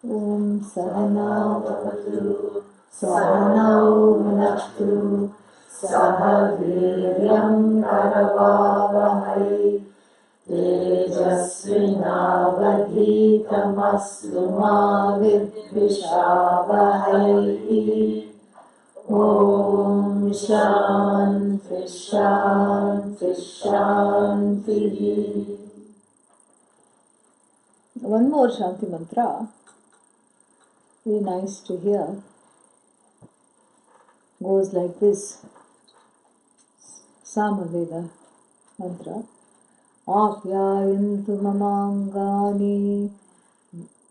Om Sahana Bhavatu Sahanau Bhunaktu Saha Viryam Karavavahai Tejasvinavadhitamastu ma vidvishavahai. Om Shanti Shanti Shanti. One more Shanti mantra, very nice to hear, goes like this. Samaveda mantra. Apyayantu mamangani,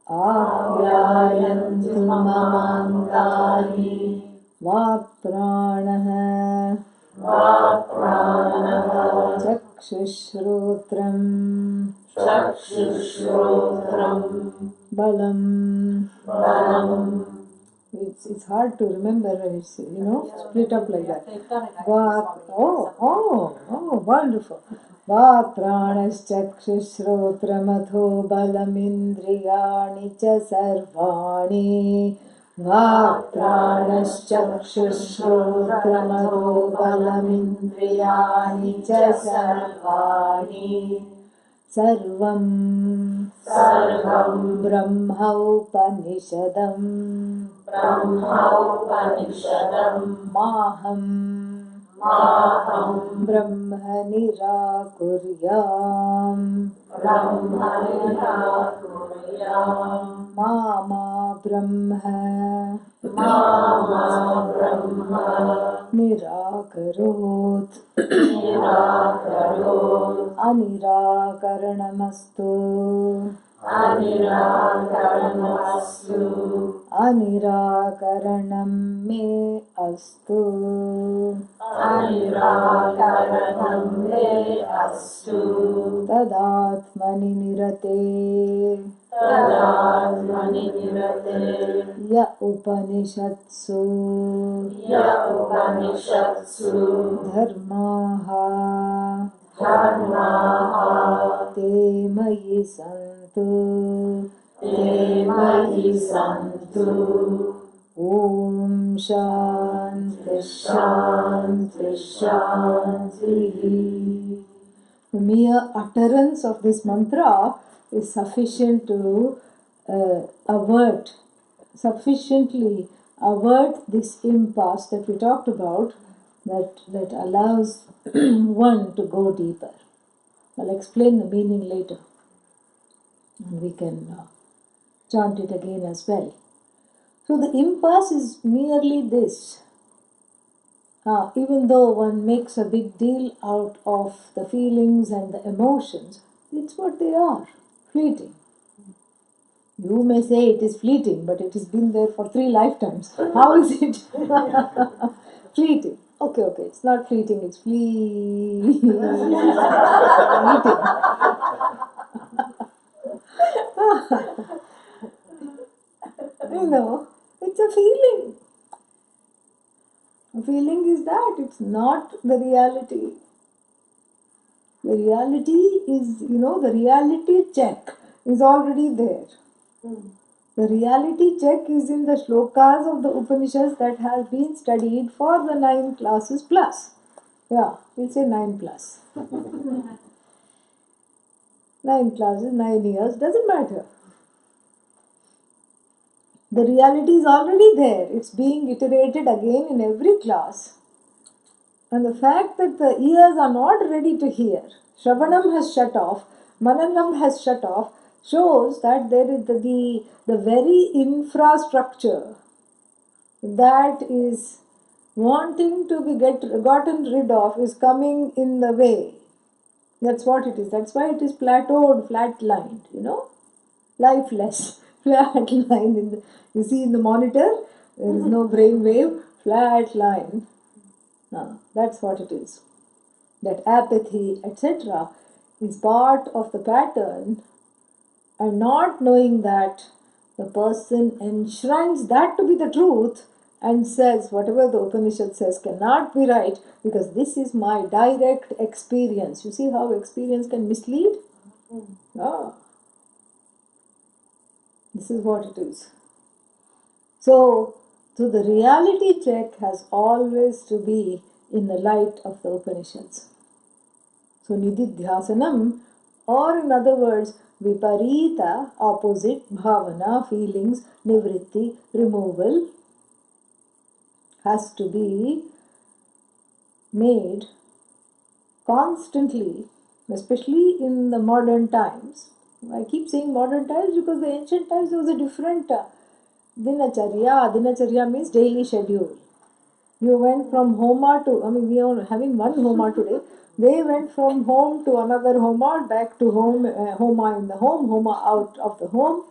apyayantu mamangani, vapranaha, chakshushrotram, balam. It's hard to remember when it's, split up like that. Wonderful. Va pranaschakshushrotramatho balamindriyani cha sarvani. Va pranaschakshushrotramatho balamindriyani cha sarvani. Sarvam Brahma Upanishadam Maham Brahma Nirakuryam Mama Brahma Nirakarot Anirakaranamastu Anirakaranam me astu Tadatmani nirate Ya Upanishatsu Dharmaha Te mayi santu Om Shanti Shanti Shanti. The mere utterance of this mantra is sufficient to sufficiently avert this impasse that we talked about, that allows one to go deeper. I'll explain the meaning later, and we can chant it again as well. So the impasse is merely this. Even though one makes a big deal out of the feelings and the emotions, it's what they are, fleeting. You may say it is fleeting, but it has been there for 3 lifetimes. How is it fleeting? Okay, it's not fleeting, it's fleeting. It's a feeling. A feeling is that, it's not the reality. The reality is, the reality check is already there. The reality check is in the shlokas of the Upanishads that have been studied for the 9 classes plus. Yeah, we'll say 9 plus. 9 classes, 9 years, doesn't matter. The reality is already there. It's being iterated again in every class. And the fact that the ears are not ready to hear, Shravanam has shut off, Mananam has shut off, shows that there is the very infrastructure that is wanting to be gotten rid of is coming in the way. That's what it is. That's why it is plateaued, flat-lined, lifeless, flat-lined. You see in the monitor, there is no brain wave, flat line. That's what it is. That apathy, etc. is part of the pattern, and not knowing that, the person enshrines that to be the truth and says whatever the Upanishad says cannot be right because this is my direct experience. You see how experience can mislead? This is what it is. So the reality check has always to be in the light of the Upanishads. So nididhyasanam, or in other words, viparita, opposite, bhavana, feelings, nivritti, removal, has to be made constantly, especially in the modern times. I keep saying modern times because the ancient times there was a different dinacharya. Dinacharya means daily schedule. You went from homa to, we are having one homa today. They went from home to another homa, back to home, homa in the home, homa out of the home.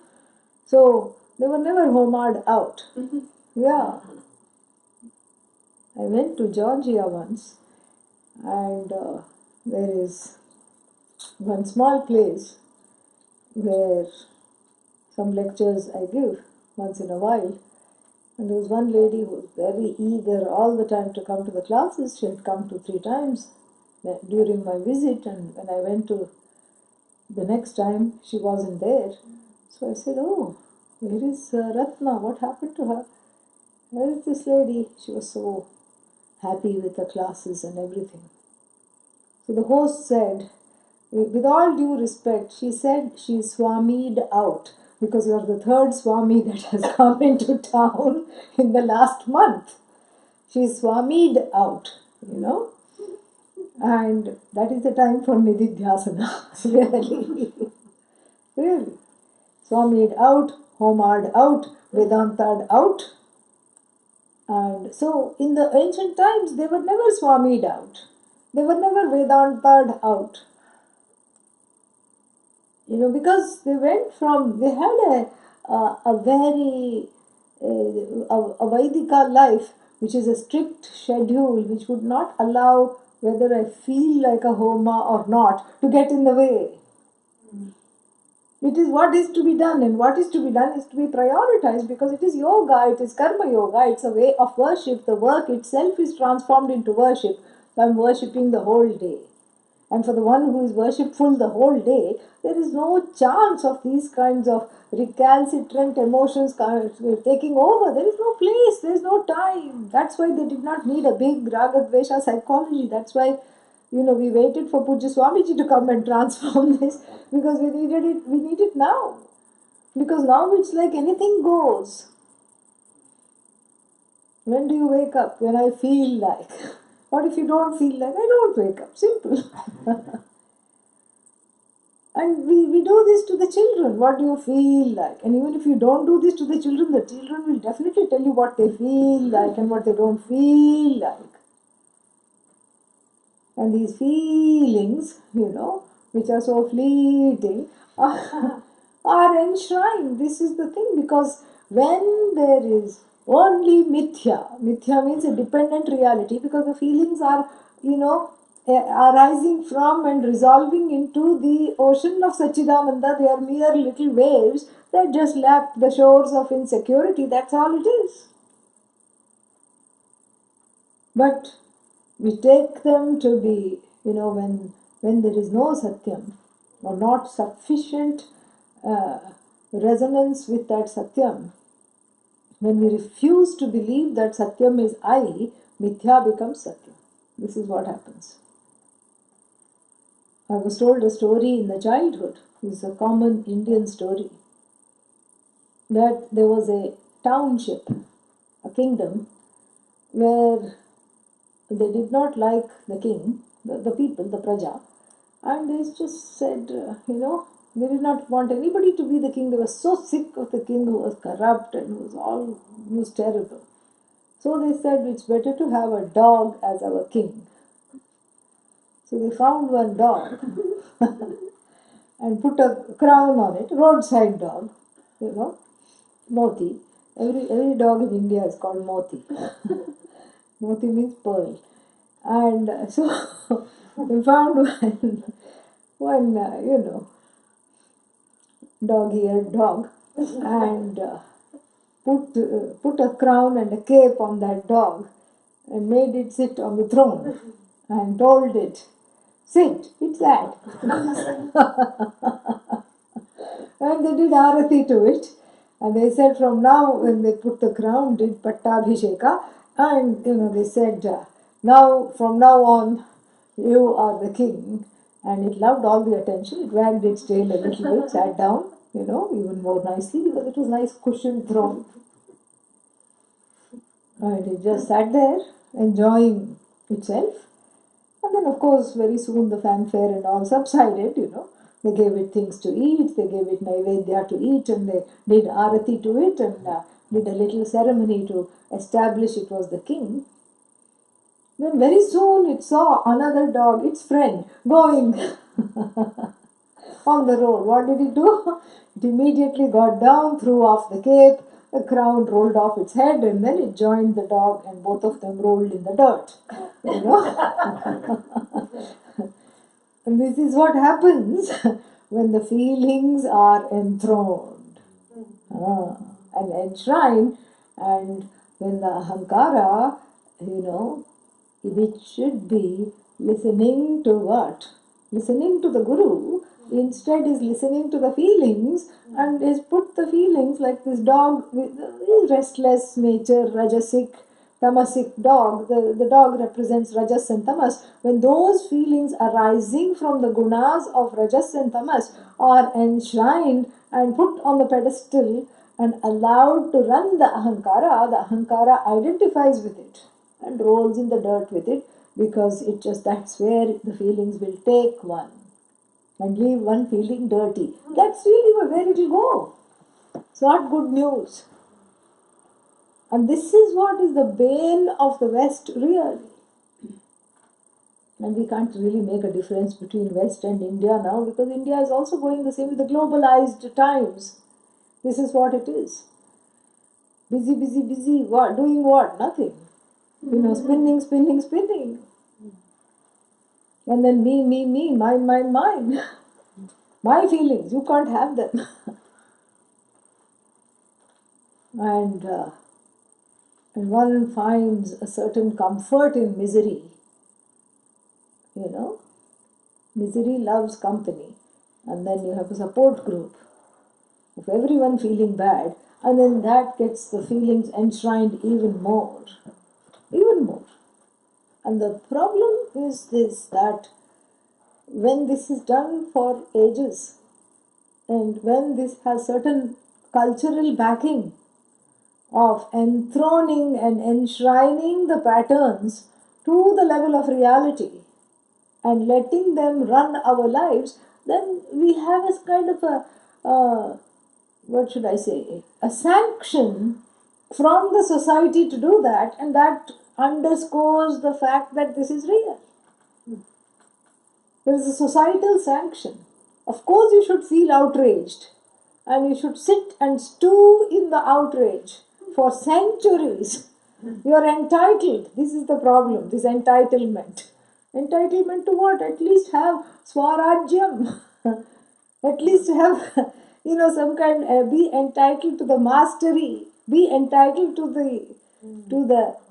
So they were never homad out. Yeah. I went to Georgia once, and there is one small place where some lectures I give once in a while. And there was one lady who was very eager all the time to come to the classes. She had come 2-3 times during my visit, and when I went to the next time, she wasn't there. So I said, "Oh, where is Ratna? What happened to her? Where is this lady?" She was so happy with the classes and everything. So the host said, with all due respect, she said she's Swami'd out because you're the third Swami that has come into town in the last month. She's Swami'd out, and that is the time for nididhyasana. Really. Really. Swami'd out, homa'd out, Vedanta'd out. And so in the ancient times, they were never Swami'd out. They were never Vedanta'd out. Because they had a very a Vaidika life, which is a strict schedule, which would not allow whether I feel like a homa or not to get in the way. It is what is to be done, and what is to be done is to be prioritized because it is yoga, it is karma yoga, it's a way of worship. The work itself is transformed into worship. So I'm worshipping the whole day. And for the one who is worshipful the whole day, there is no chance of these kinds of recalcitrant emotions taking over. There is no place, there is no time. That's why they did not need a big ragadvesha psychology. That's why, we waited for Pujya Swamiji to come and transform this because we need it now. Because now it's like anything goes. When do you wake up? When I feel like. What if you don't feel like? I don't wake up. Simple. And we do this to the children. What do you feel like? And even if you don't do this to the children will definitely tell you what they feel like and what they don't feel like. And these feelings, which are so fleeting, are enshrined. This is the thing, because when there is only mithya means a dependent reality, because the feelings are, arising from and resolving into the ocean of Satchidananda. They are mere little waves that just lap the shores of insecurity. That's all it is. But we take them to be, when there is no satyam or not sufficient resonance with that satyam, when we refuse to believe that satyam is I, mithya becomes satyam. This is what happens. I was told a story in the childhood. It's a common Indian story. That there was a township, a kingdom, where they did not like the king, the people, the praja, and they just said, they did not want anybody to be the king. They were so sick of the king who was corrupt and who was terrible. So they said, it's better to have a dog as our king. So they found one dog and put a crown on it, roadside dog, Moti. Every dog in India is called Moti. Moti means pearl. And so they found one dog-eared dog, and put a crown and a cape on that dog and made it sit on the throne and told it, sit, it's that. And they did Arati to it. And they said from now, when they put the crown, did Pattabhisheka, and they said, now from now on, you are the king. And it loved all the attention. It wagged its tail a little bit, sat down, even more nicely because it was nice cushioned throne. And it just sat there, enjoying itself. And then, of course, very soon the fanfare and all subsided, They gave it things to eat, they gave it Naivedya to eat, and they did Arati to it, and did a little ceremony to establish it was the king. Then very soon it saw another dog, its friend, going on the road. What did it do? It immediately got down, threw off the cape, the crown rolled off its head, and then it joined the dog, and both of them rolled in the dirt. And this is what happens when the feelings are enthroned and enshrined, and when the ahankara, which should be listening to what? Listening to the Guru, instead is listening to the feelings and is put the feelings like this dog with restless nature, rajasic, tamasic dog. The dog represents rajas and tamas. When those feelings arising from the gunas of rajas and tamas are enshrined and put on the pedestal and allowed to run the ahankara identifies with it and rolls in the dirt with it, because that's where the feelings will take one and leave one feeling dirty. That's really where it will go. It's not good news. And this is what is the bane of the West, really. And we can't really make a difference between West and India now, because India is also going the same with the globalized times. This is what it is. Busy, busy, busy. What? Doing what? Nothing. Spinning, spinning, spinning. And then me, mine. My feelings, you can't have them. And one finds a certain comfort in misery. Misery loves company. And then you have a support group of everyone feeling bad. And then that gets the feelings enshrined even more. Even more. And the problem is this, that when this is done for ages, and when this has certain cultural backing of enthroning and enshrining the patterns to the level of reality and letting them run our lives, then we have a kind of a sanction from the society to do that, and that underscores the fact that this is real. There is a societal sanction. Of course you should feel outraged, and you should sit and stew in the outrage for centuries. You are entitled. This is the problem, this entitlement. Entitlement to what? At least have swarajyam. At least have, some kind, be entitled to the mastery. Be entitled to the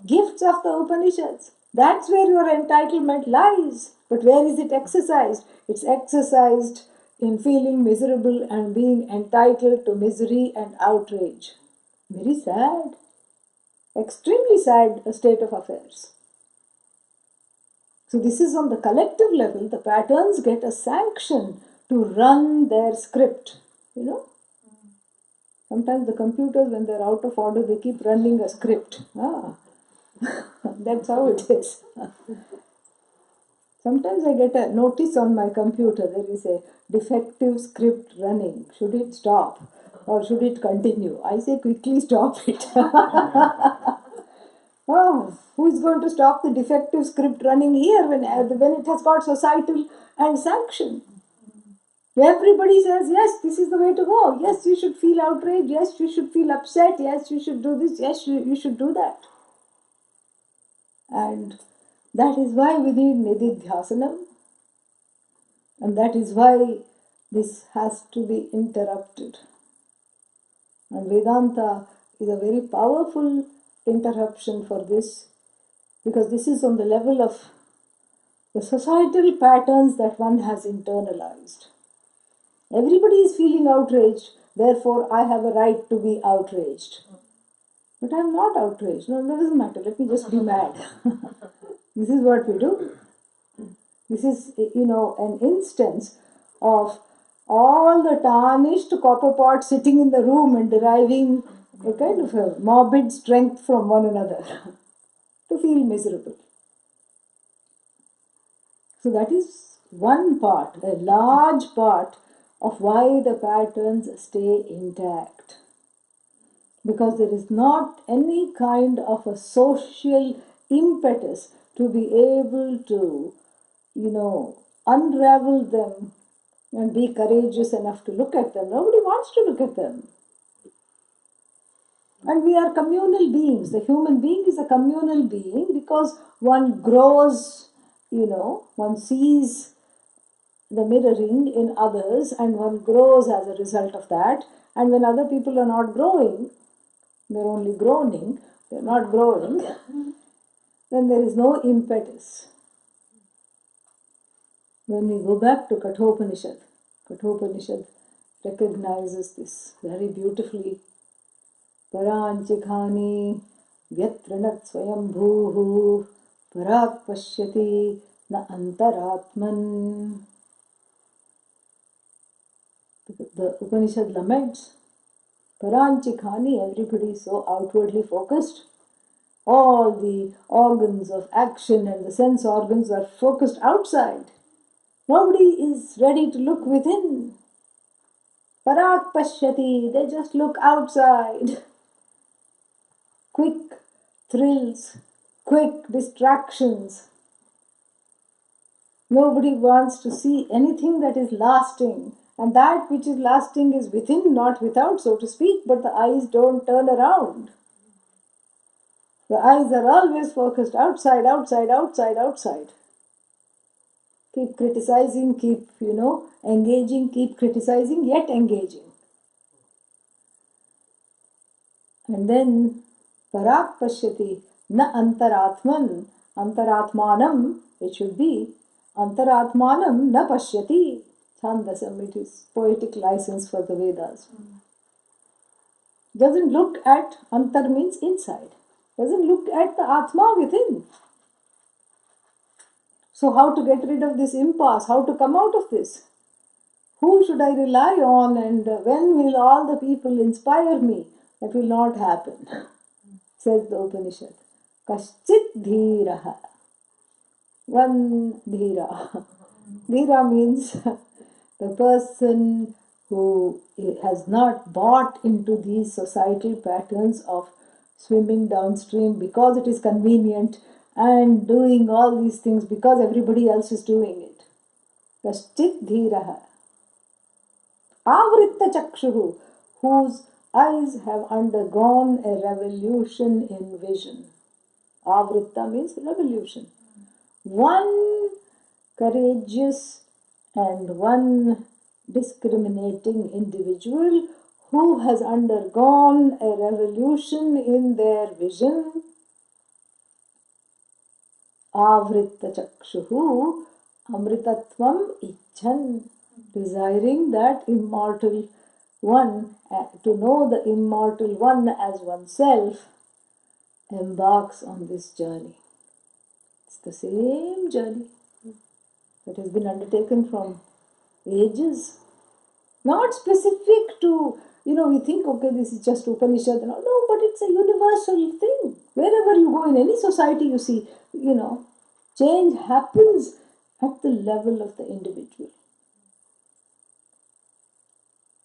gifts of the Upanishads. That's where your entitlement lies. But where is it exercised? It's exercised in feeling miserable and being entitled to misery and outrage. Very sad. Extremely sad state of affairs. So this is on the collective level. The patterns get a sanction to run their script. Sometimes the computers, when they're out of order, they keep running a script. That's how it is. Sometimes I get a notice on my computer. There is a defective script running. Should it stop or should it continue? I say quickly stop it. Who is going to stop the defective script running here when it has got societal and sanction? Everybody says, yes, this is the way to go. Yes, you should feel outraged. Yes, you should feel upset. Yes, you should do this. Yes, you should do that. And that is why we need nididhyasanam. And that is why this has to be interrupted. And Vedanta is a very powerful interruption for this, because this is on the level of the societal patterns that one has internalized. Everybody is feeling outraged, therefore I have a right to be outraged. But I am not outraged. No, that doesn't matter. Let me just be mad. This is what we do. This is, an instance of all the tarnished copper pots sitting in the room and deriving a kind of a morbid strength from one another to feel miserable. So that is one part, a large part of why the patterns stay intact. Because there is not any kind of a social impetus to be able to, unravel them and be courageous enough to look at them. Nobody wants to look at them. And we are communal beings. The human being is a communal being because one grows, one sees the mirroring in others and one grows as a result of that. And when other people are not growing, they're only groaning, they're not growing, then there is no impetus. When we go back to Kathopanishad recognizes this very beautifully. Paranchikhani vyatranat swayambhuhu parak pashyati na antaratman. The Upanishad laments, Paranchikhani, everybody is so outwardly focused. All the organs of action and the sense organs are focused outside. Nobody is ready to look within. Parak pashyati, they just look outside. Quick thrills, quick distractions. Nobody wants to see anything that is lasting. And that which is lasting is within, not without, so to speak, but the eyes don't turn around. The eyes are always focused outside, outside, outside, outside. Keep criticizing, keep, engaging, keep criticizing, yet engaging. And then, parak pashyati, na antaratman, antaratmanam, it should be, antaratmanam na pashyati. Chandasam, it is poetic license for the Vedas. Doesn't look at, antar means inside. Doesn't look at the Atma within. So how to get rid of this impasse? How to come out of this? Who should I rely on, and when will all the people inspire me? That will not happen, says the Upanishad. Kaschit dhiraha. One dhira. Dhira means the person who has not bought into these societal patterns of swimming downstream because it is convenient and doing all these things because everybody else is doing it. Kaschit dhiraha. Avritta chakshuhu, whose eyes have undergone a revolution in vision. Avritta means revolution. One courageous and one discriminating individual who has undergone a revolution in their vision. Avritta chakshuhu amritatvam icchan, desiring that immortal one, to know the immortal one as oneself, embarks on this journey. It's the same journey that has been undertaken from ages. Not specific to, we think, okay, this is just Upanishad and all. No, but it's a universal thing. Wherever you go in any society, you see, change happens at the level of the individual.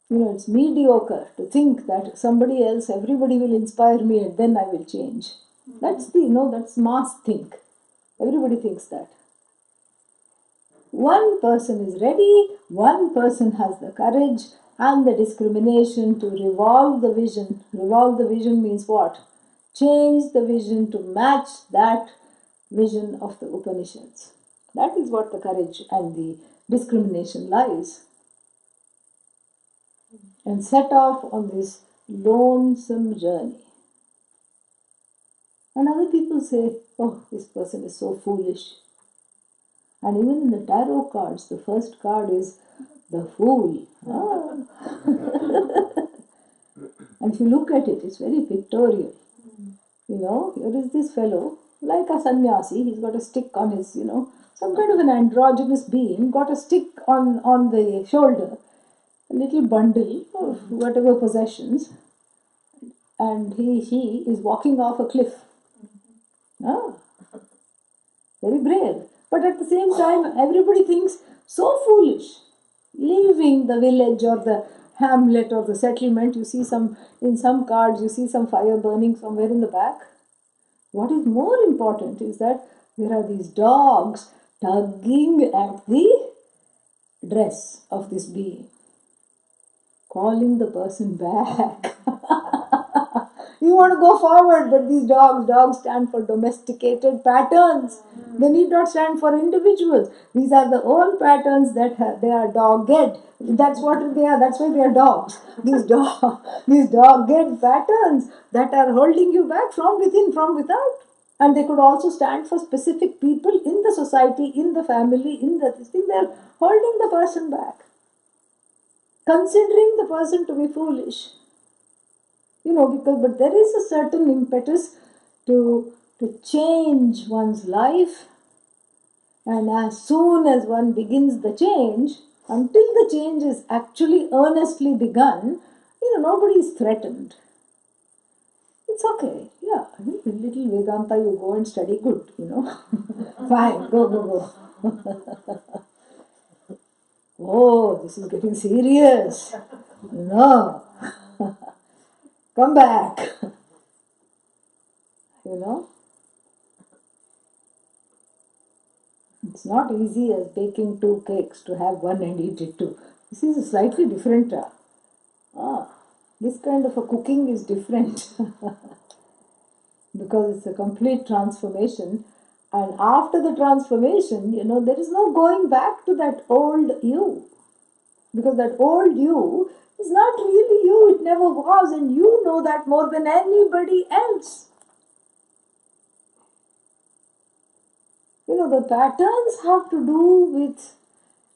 It's mediocre to think that somebody else, everybody will inspire me and then I will change. That's that's mass think. Everybody thinks that. One person is ready, one person has the courage and the discrimination to revolve the vision. Revolve the vision means what? Change the vision to match that vision of the Upanishads. That is what the courage and the discrimination lies. And set off on this lonesome journey. And other people say, oh, this person is so foolish. And even in the tarot cards, the first card is the Fool. And if you look at it, it's very pictorial. Here is this fellow, like a sannyasi, he's got a stick on his, some kind of an androgynous being, got a stick on the shoulder, a little bundle of whatever possessions, and he is walking off a cliff. Ah, very brave. But at the same time, everybody thinks so foolish. Leaving the village or the hamlet or the settlement, in some cards, you see some fire burning somewhere in the back. What is more important is that there are these dogs tugging at the dress of this being, calling the person back. You want to go forward, but these dogs stand for domesticated patterns. They need not stand for individuals. These are the old patterns they are dogged. That's what they are. That's why they are dogs. These dogged patterns that are holding you back from within, from without. And they could also stand for specific people in the society, in the family, in the this thing. They are holding the person back, considering the person to be foolish. But there is a certain impetus to change one's life, and as soon as one begins the change, until the change is actually earnestly begun, nobody is threatened. It's okay. Yeah, a little Vedanta, you go and study good, Fine, go. Oh, this is getting serious. No. Come back. It's not easy as baking 2 cakes to have one and eat it too. This is a slightly different. This kind of a cooking is different because it's a complete transformation. And after the transformation, there is no going back to that old you. Because that old you is not really you, it never was, and you know that more than anybody else. The patterns have to do with,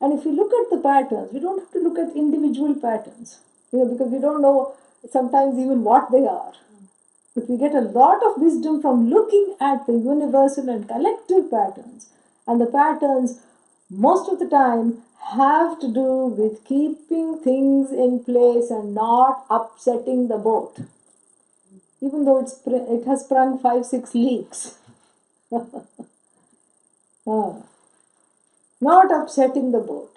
and if you look at the patterns, we don't have to look at individual patterns, because we don't know sometimes even what they are. But we get a lot of wisdom from looking at the universal and collective patterns. And the patterns, most of the time, have to do with keeping things in place and not upsetting the boat. Even though it has sprung 5-6 leaks. Not upsetting the boat.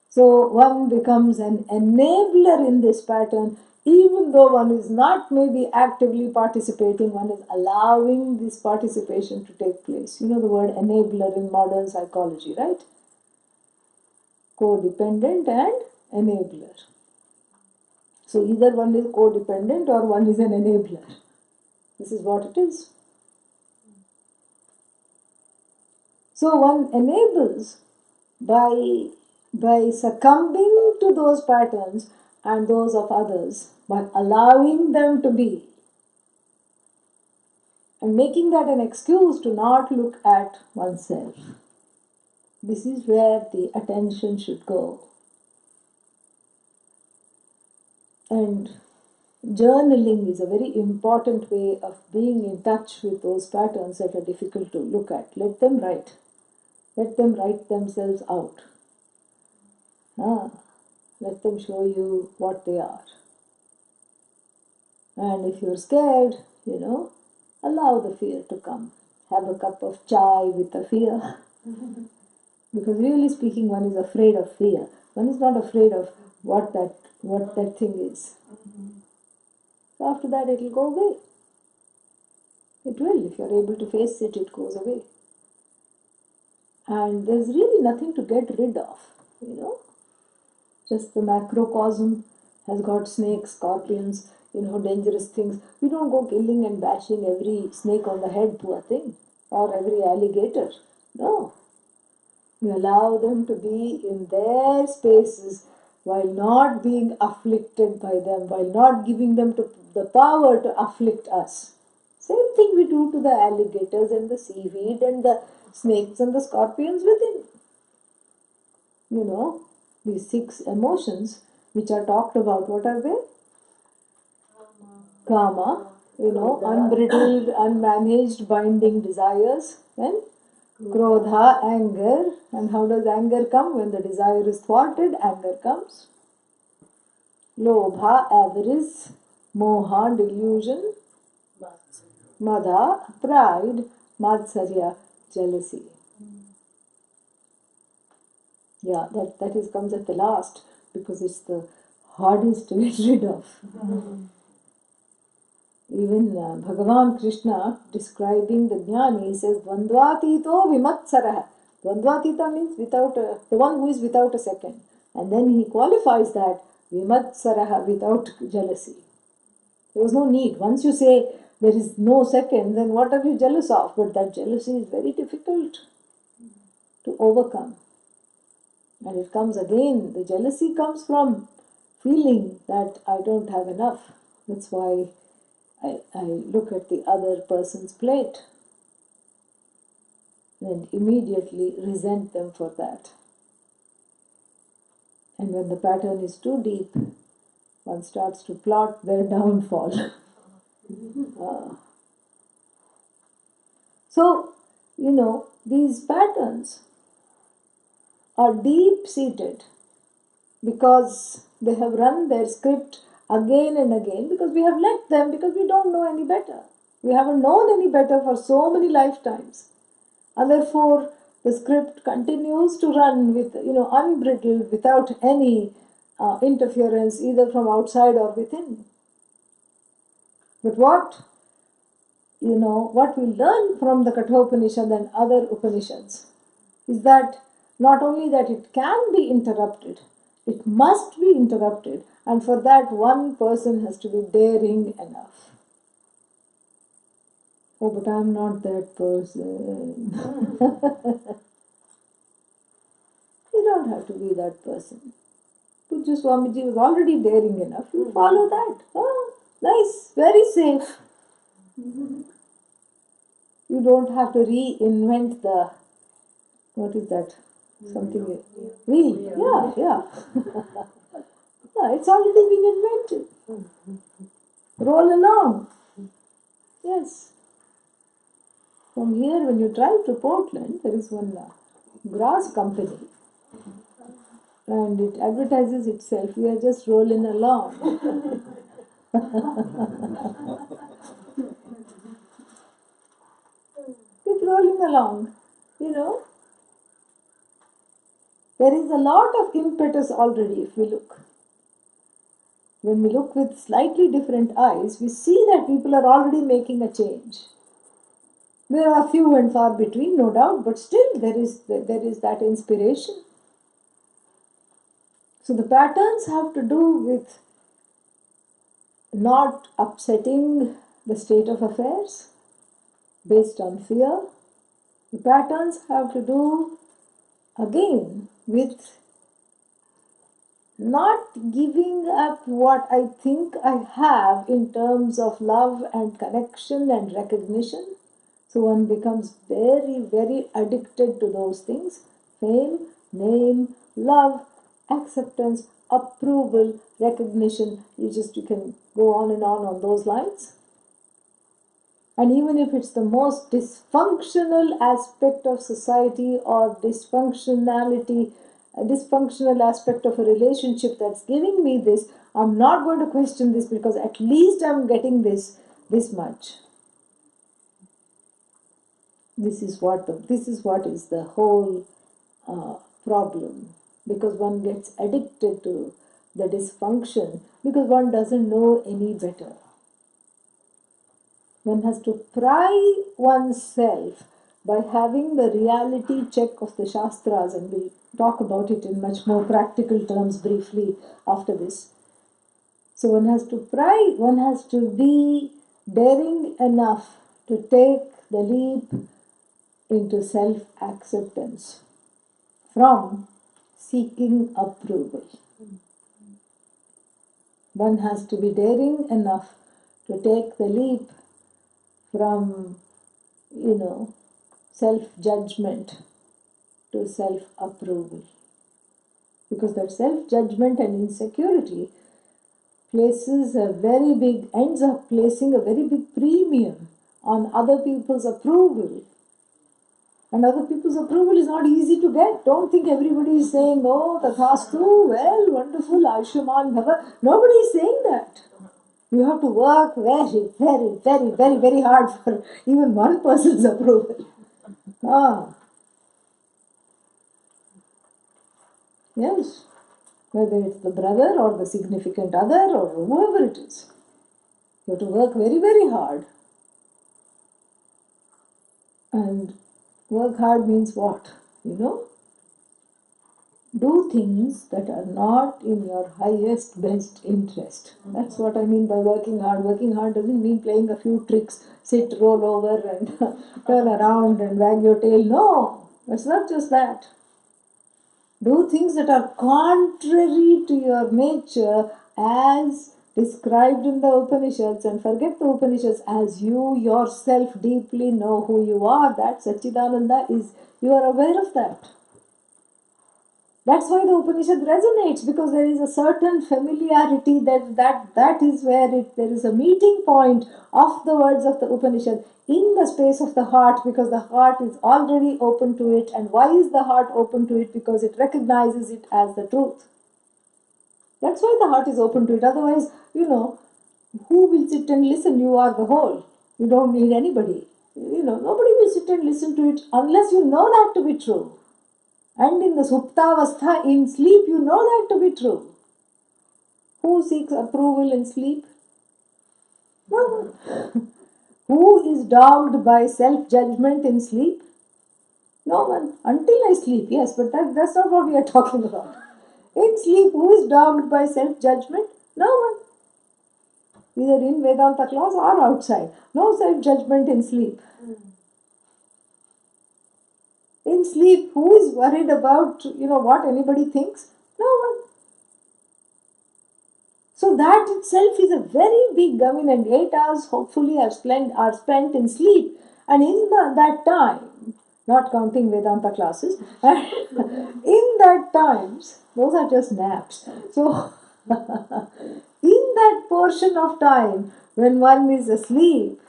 So one becomes an enabler in this pattern, even though one is not maybe actively participating, one is allowing this participation to take place. You know the word enabler in modern psychology, right? Codependent and enabler. So either one is codependent or one is an enabler. This is what it is. So one enables by succumbing to those patterns and those of others, by allowing them to be, and making that an excuse to not look at oneself. This is where the attention should go. And journaling is a very important way of being in touch with those patterns that are difficult to look at. Let them write. Let them write themselves out. Let them show you what they are. And if you're scared, allow the fear to come. Have a cup of chai with the fear. Because really speaking, one is afraid of fear. One is not afraid of what that thing is. So after that it will go away. It will. If you're able to face it, it goes away. And there's really nothing to get rid of, Just the macrocosm has got snakes, scorpions, dangerous things. We don't go killing and bashing every snake on the head, poor thing, or every alligator. No. We allow them to be in their spaces while not being afflicted by them, while not giving them the power to afflict us. Same thing we do to the alligators and the seaweed and the snakes and the scorpions within. These 6 emotions which are talked about, what are they? Kama, unbridled, unmanaged, binding desires. Then Krodha, anger. And how does anger come? When the desire is thwarted, anger comes. Lobha, avarice. Moha, delusion. Mada, pride. Matsarya, jealousy. Yeah, that comes at the last because it's the hardest to get rid of. Even Bhagavan Krishna describing the jnani says Dvandvatito vimatsarah. Dvandvatita means the one who is without a second. And then he qualifies that vimatsarah, without jealousy. There was no need. Once you say there is no second, then what are you jealous of? But that jealousy is very difficult to overcome. And it comes again, the jealousy comes from feeling that I don't have enough. That's why I look at the other person's plate and immediately resent them for that. And when the pattern is too deep, one starts to plot their downfall. So, these patterns are deep-seated because they have run their script again and again, because we have let them, because we don't know any better. We haven't known any better for so many lifetimes. And therefore, the script continues to run with, unbridled, without any interference either from outside or within. But what we learn from the Kathopanishad and other Upanishads is that not only that it can be interrupted, it must be interrupted, and for that one person has to be daring enough. Oh, but I'm not that person. You don't have to be that person. Pujya Swamiji was already daring enough. You follow that. Oh, nice, very safe. You don't have to reinvent the, what is that? Something, wheel. Yeah. It's already been invented. Roll along. Yes. From here, when you drive to Portland, there is one grass company. And it advertises itself, we are just rolling along. Keep rolling along, There is a lot of impetus already if we look. When we look with slightly different eyes, we see that people are already making a change. There are few and far between, no doubt, but still there is that inspiration. So the patterns have to do with not upsetting the state of affairs based on fear. The patterns have to do again with not giving up what I think I have in terms of love and connection and recognition. So one becomes very, very addicted to those things. Fame, name, love, acceptance, approval, recognition. You can go on and on those lines. And even if it's the most dysfunctional aspect of society or dysfunctional aspect of a relationship that's giving me this, I'm not going to question this because at least I'm getting this much. This is what is the whole problem, because one gets addicted to the dysfunction because one doesn't know any better. One has to pry oneself by having the reality check of the Shastras, and we'll talk about it in much more practical terms briefly after this. So one has to be daring enough to take the leap into self-acceptance from seeking approval. One has to be daring enough to take the leap from, self-judgment to self-approval. Because that self-judgment and insecurity ends up placing a very big premium on other people's approval. And other people's approval is not easy to get. Don't think everybody is saying, oh, tathastu, well, wonderful, Ayushman Bhava. Nobody is saying that. You have to work very, very, very, very, very hard for even one person's approval. Yes. Whether it's the brother or the significant other or whoever it is. You have to work very, very hard. And work hard means what? Do things that are not in your highest, best interest. That's what I mean by working hard. Working hard doesn't mean playing a few tricks, sit, roll over and turn around and wag your tail. No, it's not just that. Do things that are contrary to your nature as described in the Upanishads, and forget the Upanishads, as you yourself deeply know who you are. That Satchidananda is, you are aware of that. That's why the Upanishad resonates, because there is a certain familiarity that is where there is a meeting point of the words of the Upanishad in the space of the heart, because the heart is already open to it. And why is the heart open to it? Because it recognizes it as the truth. That's why the heart is open to it. Otherwise, who will sit and listen? You are the whole. You don't need anybody. Nobody will sit and listen to it unless you know that to be true. And in the suptavastha, in sleep, you know that to be true. Who seeks approval in sleep? No one. Who is dogged by self-judgment in sleep? No one. Until I sleep, yes, but that's not what we are talking about. In sleep, who is dogged by self-judgment? No one. Either in Vedanta class or outside. No self-judgment in sleep. In sleep, who is worried about, what anybody thinks? No one. So that itself is a very big, and 8 hours hopefully are spent in sleep. And in that time, not counting Vedanta classes, in that times, those are just naps. So, in that portion of time, when one is asleep,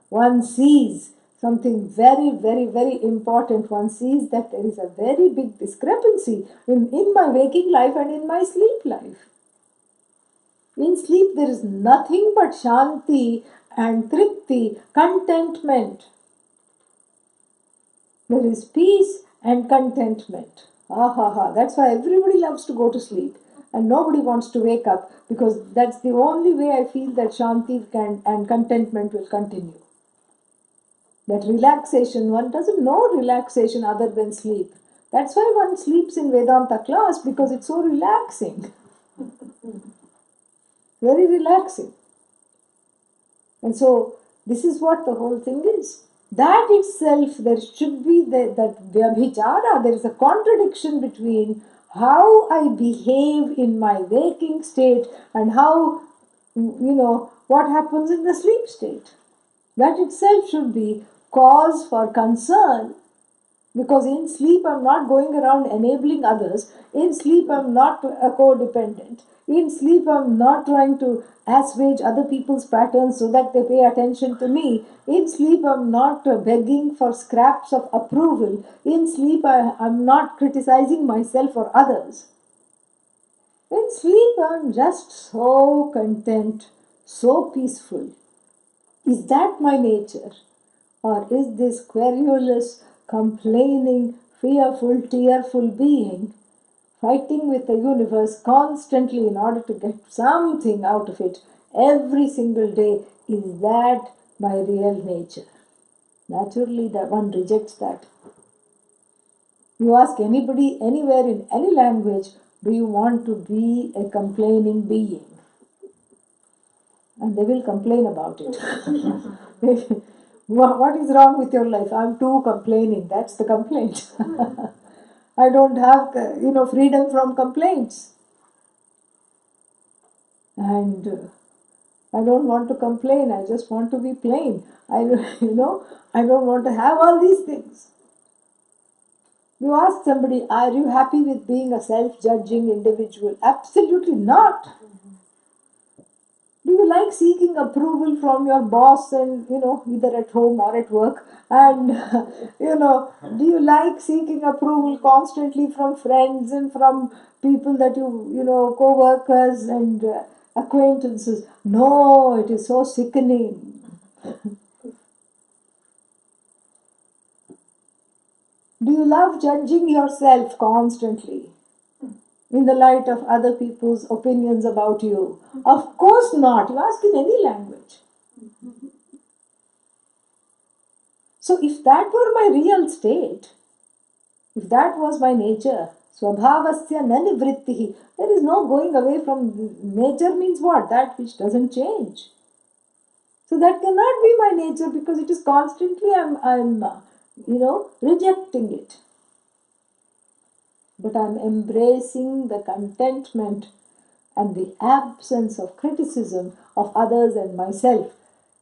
one sees something very, very, very important. One sees that there is a very big discrepancy in my waking life and in my sleep life. In sleep, there is nothing but shanti and tripti, contentment. There is peace and contentment. That's why everybody loves to go to sleep and nobody wants to wake up, because that's the only way I feel that shanti and contentment will continue. That relaxation, one doesn't know relaxation other than sleep. That's why one sleeps in Vedanta class, because it's so relaxing. Very relaxing. And so, this is what the whole thing is. That itself, there should be that vyabhichara, there is a contradiction between how I behave in my waking state and how, what happens in the sleep state. That itself should be cause for concern, because in sleep I'm not going around enabling others. In sleep I'm not a codependent. In sleep I'm not trying to assuage other people's patterns so that they pay attention to me. In sleep I'm not begging for scraps of approval. In sleep I'm not criticizing myself or others. In sleep I'm just so content, so peaceful. Is that my nature? Or is this querulous, complaining, fearful, tearful being fighting with the universe constantly in order to get something out of it every single day? Is that my real nature? Naturally, that one rejects that. You ask anybody, anywhere, in any language, do you want to be a complaining being? And they will complain about it. What is wrong with your life? I'm too complaining. That's the complaint. I don't have, freedom from complaints. And I don't want to complain. I just want to be plain. I don't want to have all these things. You ask somebody, are you happy with being a self-judging individual? Absolutely not. Do you like seeking approval from your boss and, either at home or at work? And, do you like seeking approval constantly from friends and from people that co-workers and acquaintances? No, it is so sickening. Do you love judging yourself constantly in the light of other people's opinions about you? Of course not. You ask in any language. So if that were my real state, if that was my nature, swabhavasya na nivrittihi, there is no going away from nature. Means what? That which doesn't change. So that cannot be my nature, because it is constantly I'm rejecting it. But I'm embracing the contentment and the absence of criticism of others and myself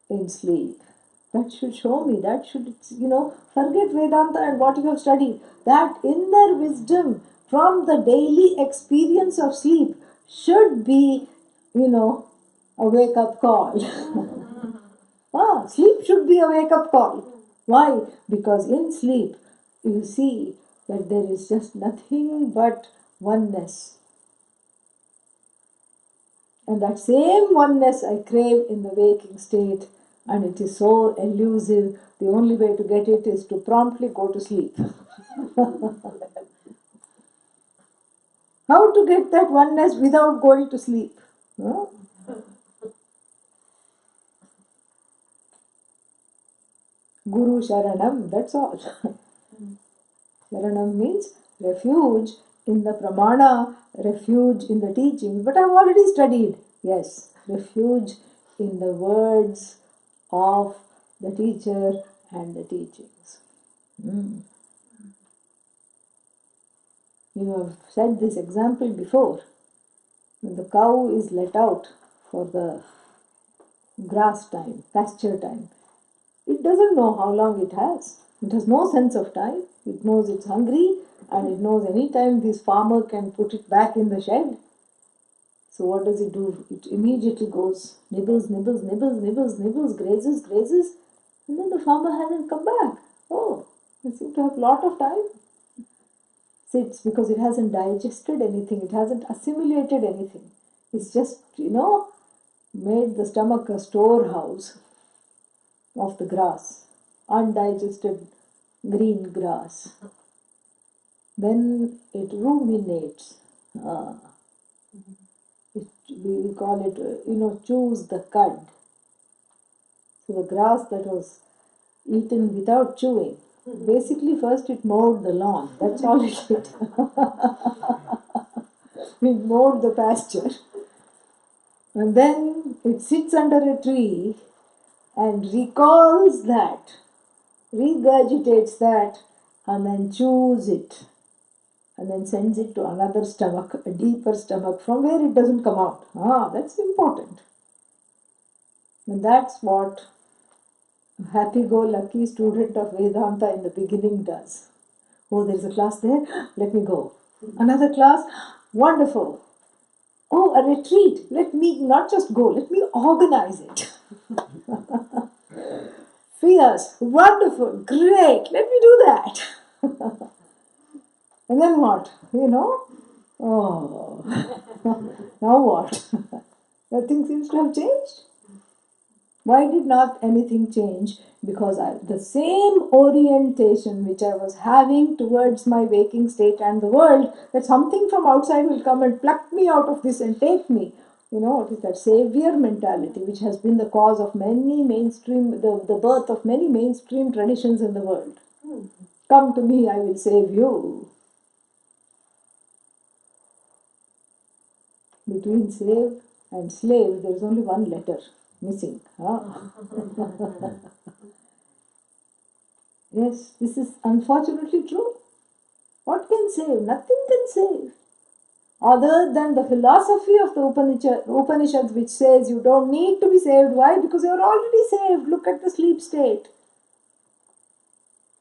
in sleep. That should show me, that should, forget Vedanta and what you have studied. That inner wisdom from the daily experience of sleep should be, a wake up call. Sleep should be a wake up call. Why? Because in sleep, you see that there is just nothing but oneness. And that same oneness I crave in the waking state, and it is so elusive. The only way to get it is to promptly go to sleep. How to get that oneness without going to sleep? Huh? Guru Sharanam, that's all. Sharanam means refuge in the pramana, refuge in the teachings. But I've already studied. Yes, refuge in the words of the teacher and the teachings. I've said this example before. When the cow is let out for the grass time, pasture time, it doesn't know how long it has. It has no sense of time. It knows it's hungry, and it knows any time this farmer can put it back in the shed. So what does it do? It immediately goes, nibbles, nibbles, nibbles, nibbles, nibbles, grazes, grazes, and then the farmer hasn't come back. Oh, they seem to have a lot of time. It's because it hasn't digested anything, it hasn't assimilated anything. It's just, made the stomach a storehouse of the grass, undigested green grass. Then it ruminates. We call it, chews the cud. So the grass that was eaten without chewing, basically first it mowed the lawn. That's all it did. It mowed the pasture. And then it sits under a tree and recalls that, regurgitates that, and then chews it, and then sends it to another stomach, a deeper stomach, from where it doesn't come out. That's important. And that's what a happy-go-lucky student of Vedanta in the beginning does. Oh, there's a class there, let me go. Another class, wonderful. Oh, a retreat, let me not just go, let me organize it. Fierce, wonderful, great, let me do that. And then what? Oh, now what? Nothing seems to have changed. Why did not anything change? Because the same orientation which I was having towards my waking state and the world, that something from outside will come and pluck me out of this and take me. What is that savior mentality, which has been the cause of many mainstream, the birth of many mainstream traditions in the world. Come to me, I will save you. Between save and slave, there is only one letter missing. Yes, this is unfortunately true. What can save? Nothing can save. Other than the philosophy of the Upanishads, which says you don't need to be saved. Why? Because you are already saved. Look at the sleep state.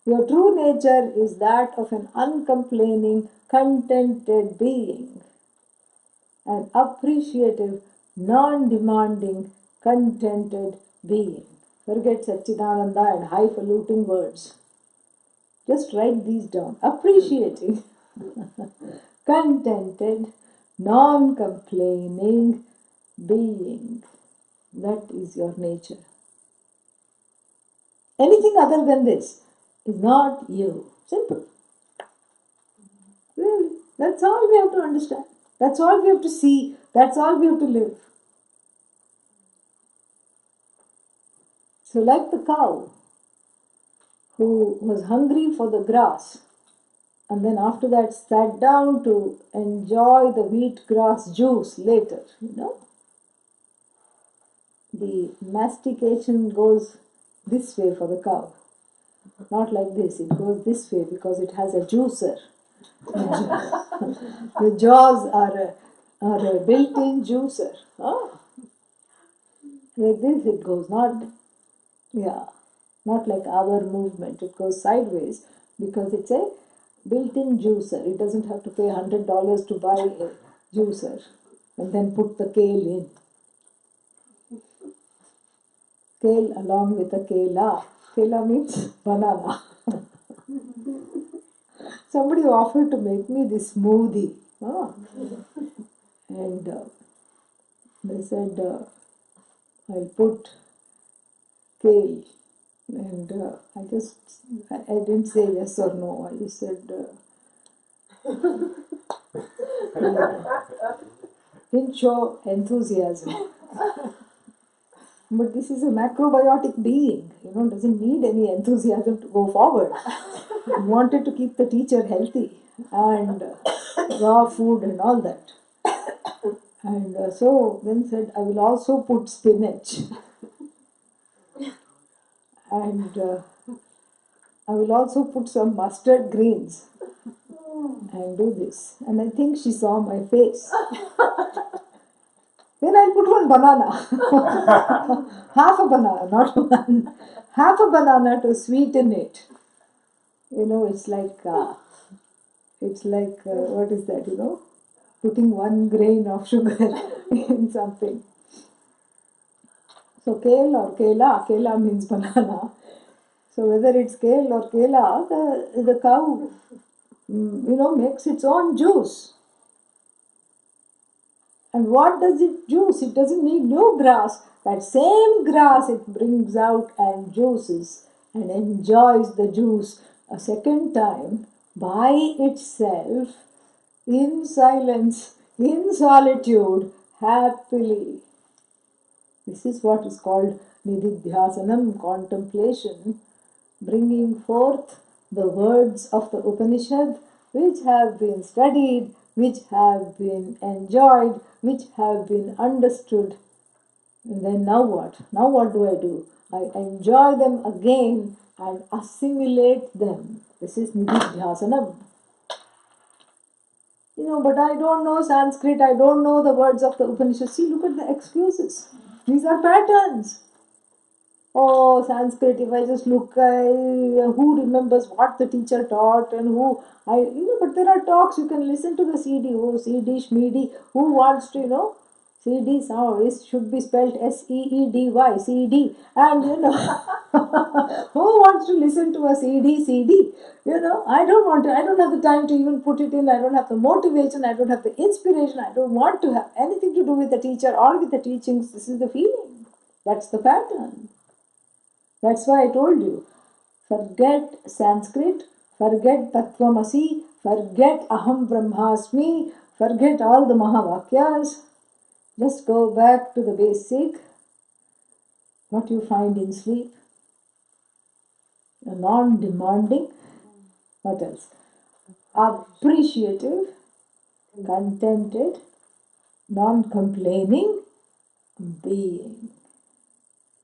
Your true nature is that of an uncomplaining, contented being, an appreciative, non-demanding, contented being. Forget Satchidananda and highfalutin words. Just write these down. Appreciating, contented, non-complaining being. That is your nature. Anything other than this is not you. Simple. Really. That's all we have to understand. That's all we have to see. That's all we have to live. So, like the cow who was hungry for the grass and then after that sat down to enjoy the wheat grass juice later, the mastication goes this way for the cow. Not like this, it goes this way because it has a juicer. The jaws are a built-in juicer. Like this it goes, not like our movement. It goes sideways because it's a built-in juicer. It doesn't have to pay $100 to buy a juicer and then put the kale in. Kale along with the kela. Kela means banana. Somebody offered to make me this smoothie. And they said, I'll put kale. And I didn't say yes or no. I just said, didn't show enthusiasm. But this is a macrobiotic being, doesn't need any enthusiasm to go forward. Wanted to keep the teacher healthy and raw food and all that. And so then said, I will also put spinach. And I will also put some mustard greens and do this. And I think she saw my face. Then I'll put one banana. Half a banana, not one. Half a banana to sweeten it. It's like, what is that, putting 1 grain of sugar in something. So kale or kela means banana. So whether it's kale or kela, the cow, makes its own juice. And what does it juice? It doesn't need new grass. That same grass it brings out and juices and enjoys the juice a second time by itself, in silence, in solitude, happily. This is what is called nididhyasanam, contemplation, bringing forth the words of the Upanishad which have been studied, which have been enjoyed, which have been understood. And then now what? Now what do? I enjoy them again and assimilate them. This is nididhyasanam. But I don't know Sanskrit, I don't know the words of the Upanishad. See, look at the excuses. These are patterns. Oh, Sanskrit, if I just look, who remembers what the teacher taught and but there are talks, you can listen to the CD, CD, Shmidi, who wants to, CD should be spelled SEEDY, CD, and who wants to listen to a CD? I don't have the time to even put it in, I don't have the motivation, I don't have the inspiration, I don't want to have anything to do with the teacher or with the teachings. This is the feeling. That's the pattern. That's why I told you, forget Sanskrit, forget Tattvamasi, forget Aham Brahmasmi, forget all the Mahavakyas. Just go back to the basic, what you find in sleep. A non-demanding, what else? Appreciative, contented, non-complaining being.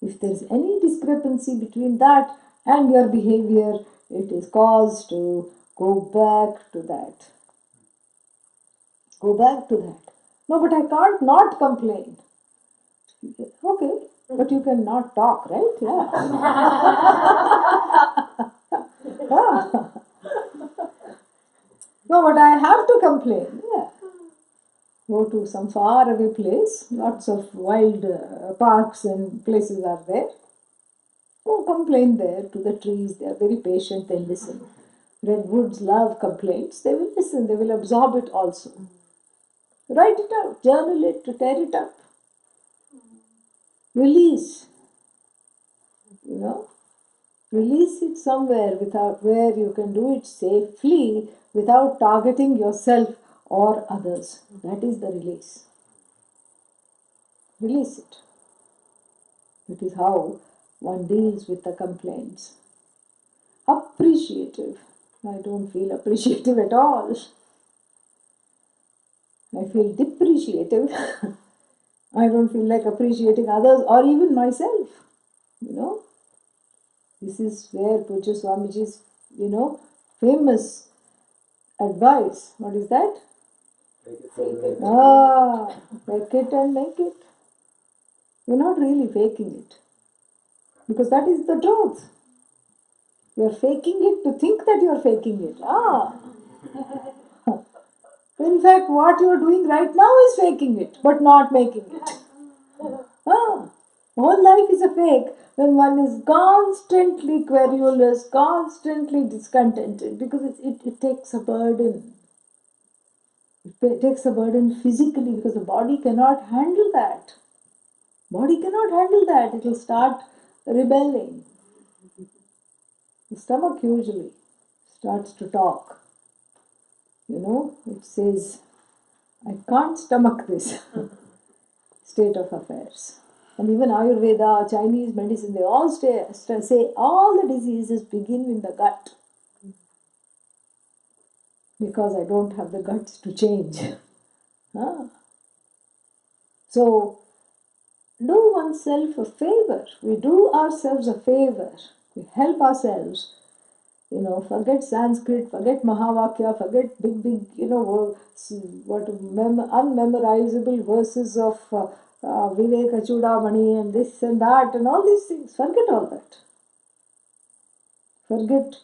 If there is any discrepancy between that and your behavior, it is cause to go back to that. Go back to that. No, but I can't not complain. Okay, but you can not talk, right? Yeah. No, but I have to complain. Yeah. Go to some far away place, lots of wild parks and places are there. Go complain there to the trees, they are very patient, they listen. Redwoods love complaints, they will listen, they will absorb it also. Write it out, journal it, tear it up. Release, release it somewhere without where you can do it safely without targeting yourself or others. That is the release. Release it. That is how one deals with the complaints. Appreciative. I don't feel appreciative at all. I feel depreciative. I don't feel like appreciating others or even myself. This is where Pujya Swamiji's, famous advice. What is that? Fake it. Fake it and make it. You're not really faking it. Because that is the truth. You're faking it to think that you're faking it. In fact, what you're doing right now is faking it, but not making it. Whole life is a fake when one is constantly querulous, constantly discontented, because it takes a burden. It takes a burden physically because the body cannot handle that. Body cannot handle that. It will start rebelling. The stomach usually starts to talk. It says, I can't stomach this state of affairs. And even Ayurveda, Chinese medicine, they all say all the diseases begin in the gut. Because I don't have the guts to change. So, do oneself a favor. We do ourselves a favor. We help ourselves. Forget Sanskrit, forget Mahavakya, forget big, unmemorizable verses of Viveka Chudamani and this and that and all these things. Forget all that. Forget,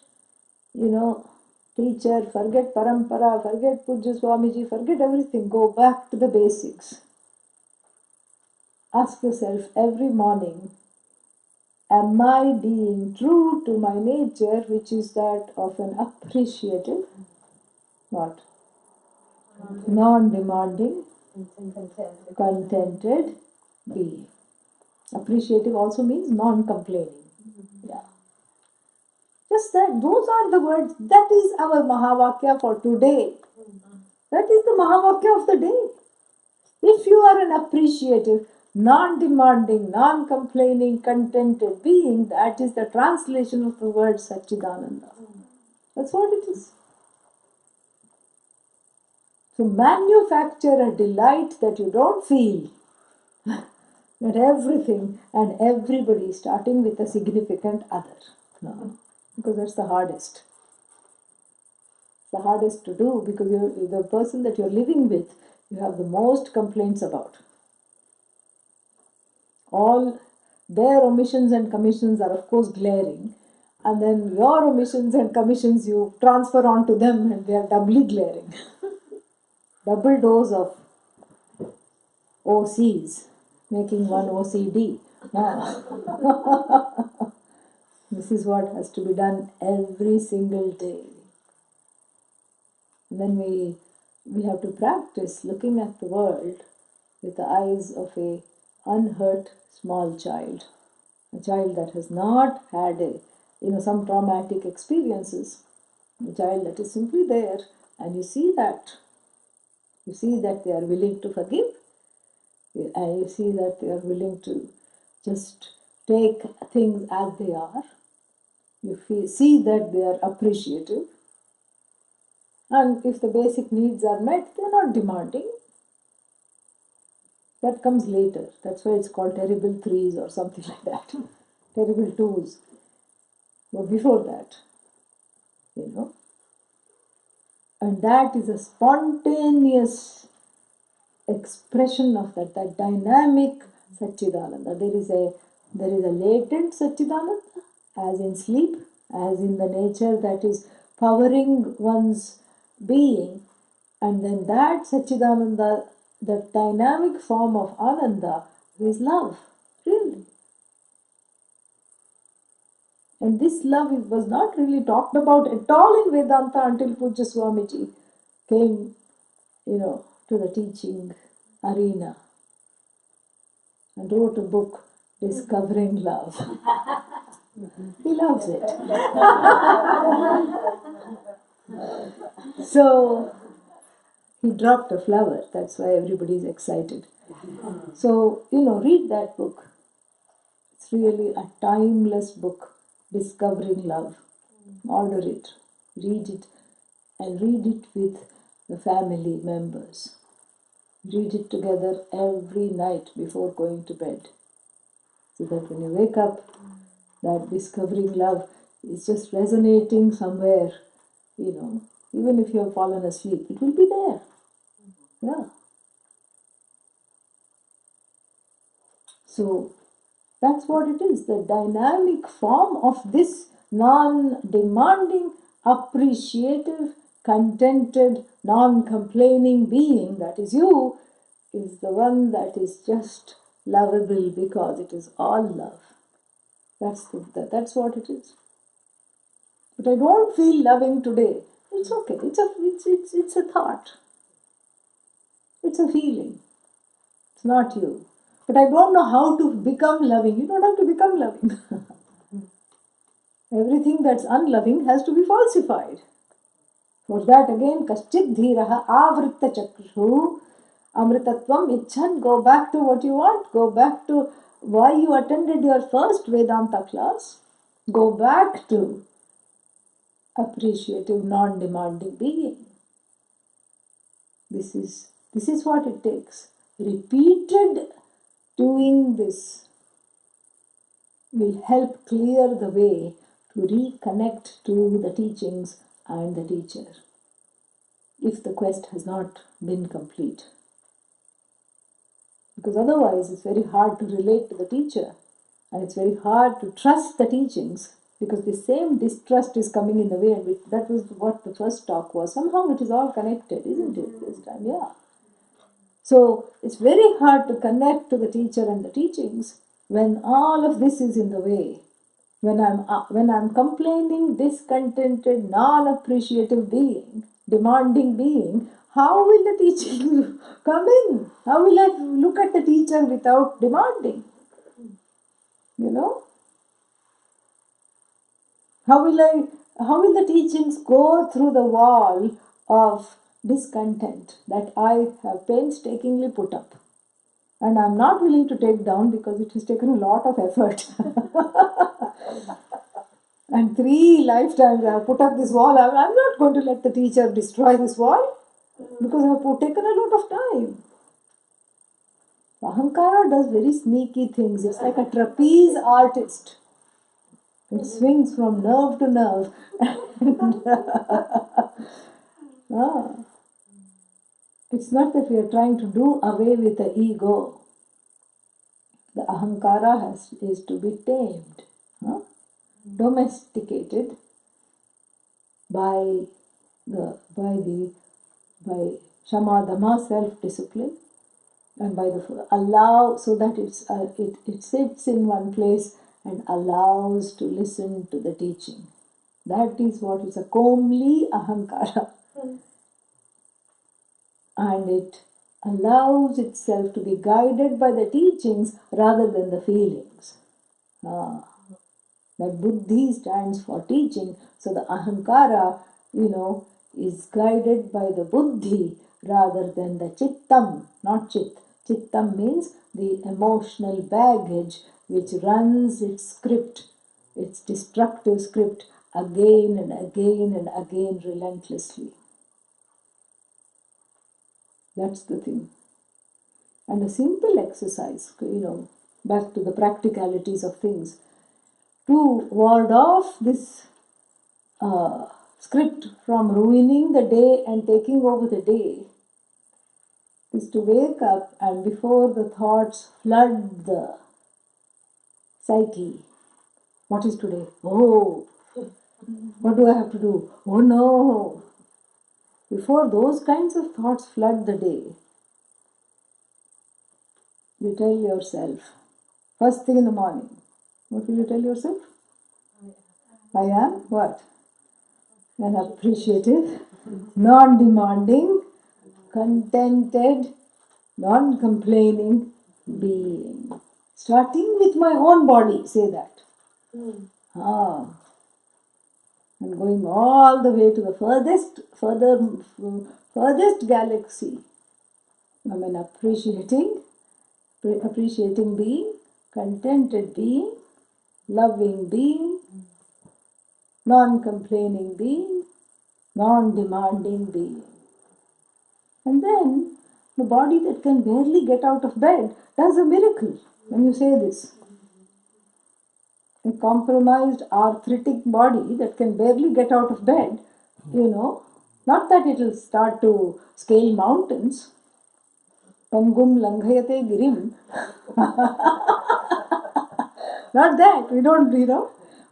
teacher, forget parampara, forget Pujya Swamiji, forget everything. Go back to the basics. Ask yourself every morning, am I being true to my nature, which is that of an appreciative, what? Non-demanding, contented being. Appreciative also means non-complaining. Yeah. Just that, those are the words. That is our Mahavakya for today. That is the Mahavakya of the day. If you are an appreciative, non-demanding, non-complaining, contented being, that is the translation of the word Satchidananda. That's what it is. So manufacture a delight that you don't feel. That everything and everybody starting with a significant other. No. Because that's the hardest. It's the hardest to do because the person that you're living with, you have the most complaints about. All their omissions and commissions are of course glaring, and then your omissions and commissions you transfer onto them and they are doubly glaring. Double dose of OCs, making one OCD. This is what has to be done every single day. And then we have to practice looking at the world with the eyes of a unhurt small child. A child that has not had some traumatic experiences. A child that is simply there, and you see that. You see that they are willing to forgive, and you see that they are willing to just take things as they are. You see that they are appreciative. And if the basic needs are met, they are not demanding. That comes later. That's why it's called terrible threes or something like that. Terrible twos. But before that, And that is a spontaneous expression of that dynamic Satchidananda. There is a latent Satchidananda, as in sleep, as in the nature that is powering one's being, and then that Satchidananda the dynamic form of Ananda is love, really. And this love was not really talked about at all in Vedanta until Pujya Swamiji came, to the teaching arena and wrote a book, Discovering Love. He loves it. So, he dropped a flower, that's why everybody is excited. So, read that book. It's really a timeless book, Discovering Love. Order it, read it, and read it with the family members. Read it together every night before going to bed. So that when you wake up, that discovering love is just resonating somewhere, even if you have fallen asleep, it will be there. Yeah. So that's what it is, the dynamic form of this non-demanding, appreciative, contented, non-complaining being, that is you, is the one that is just lovable because it is all love. That's what it is. But I don't feel loving today. It's okay. It's a thought. It's a feeling. It's not you. But I don't know how to become loving. You don't have to become loving. Everything that's unloving has to be falsified. For that again, kaschid dhiraha avritta chakru amritatvam icchan. Go back to what you want. Go back to why you attended your first Vedanta class. Go back to appreciative, non-demanding being. This is what it takes. Repeated doing this will help clear the way to reconnect to the teachings and the teacher, if the quest has not been complete. Because otherwise it's very hard to relate to the teacher, and it's very hard to trust the teachings, because the same distrust is coming in the way, and that was what the first talk was. Somehow it is all connected, isn't it, this time? Yeah. So it's very hard to connect to the teacher and the teachings when all of this is in the way. When I'm complaining, discontented, non-appreciative being, demanding being, how will the teaching come in? How will I look at the teacher without demanding? How will the teachings go through the wall of discontent that I have painstakingly put up? And I'm not willing to take down because it has taken a lot of effort. And 3 lifetimes I have put up this wall. I'm not going to let the teacher destroy this wall because I have taken a lot of time. Ahankara does very sneaky things. It's like a trapeze artist. It swings from nerve to nerve. It's not that we are trying to do away with the ego. The ahankara is to be tamed, domesticated by shama dhamma, self-discipline, and by the allow, so that it sits in one place and allows to listen to the teaching. That is what is a comely ahankara. And it allows itself to be guided by the teachings rather than the feelings. That buddhi stands for teaching, so the ahankara, is guided by the buddhi rather than the chittam, not chit. Chittam means the emotional baggage which runs its script, its destructive script, again and again and again relentlessly. That's the thing. And a simple exercise, back to the practicalities of things, to ward off this script from ruining the day and taking over the day, is to wake up and before the thoughts flood the psyche. What is today? Oh, what do I have to do? Oh no. Before those kinds of thoughts flood the day, You tell yourself, first thing in the morning, what will you tell yourself? I am what? An appreciative, non-demanding, contented, non-complaining being. Starting with my own body, say that. Ah. And going all the way to the furthest galaxy. I'm an appreciating being, contented being, loving being, non-complaining being, non-demanding being. And then the body that can barely get out of bed does a miracle when you say this. A compromised arthritic body that can barely get out of bed, not that it will start to scale mountains. Pangum langhayate girim. Not that, we don't,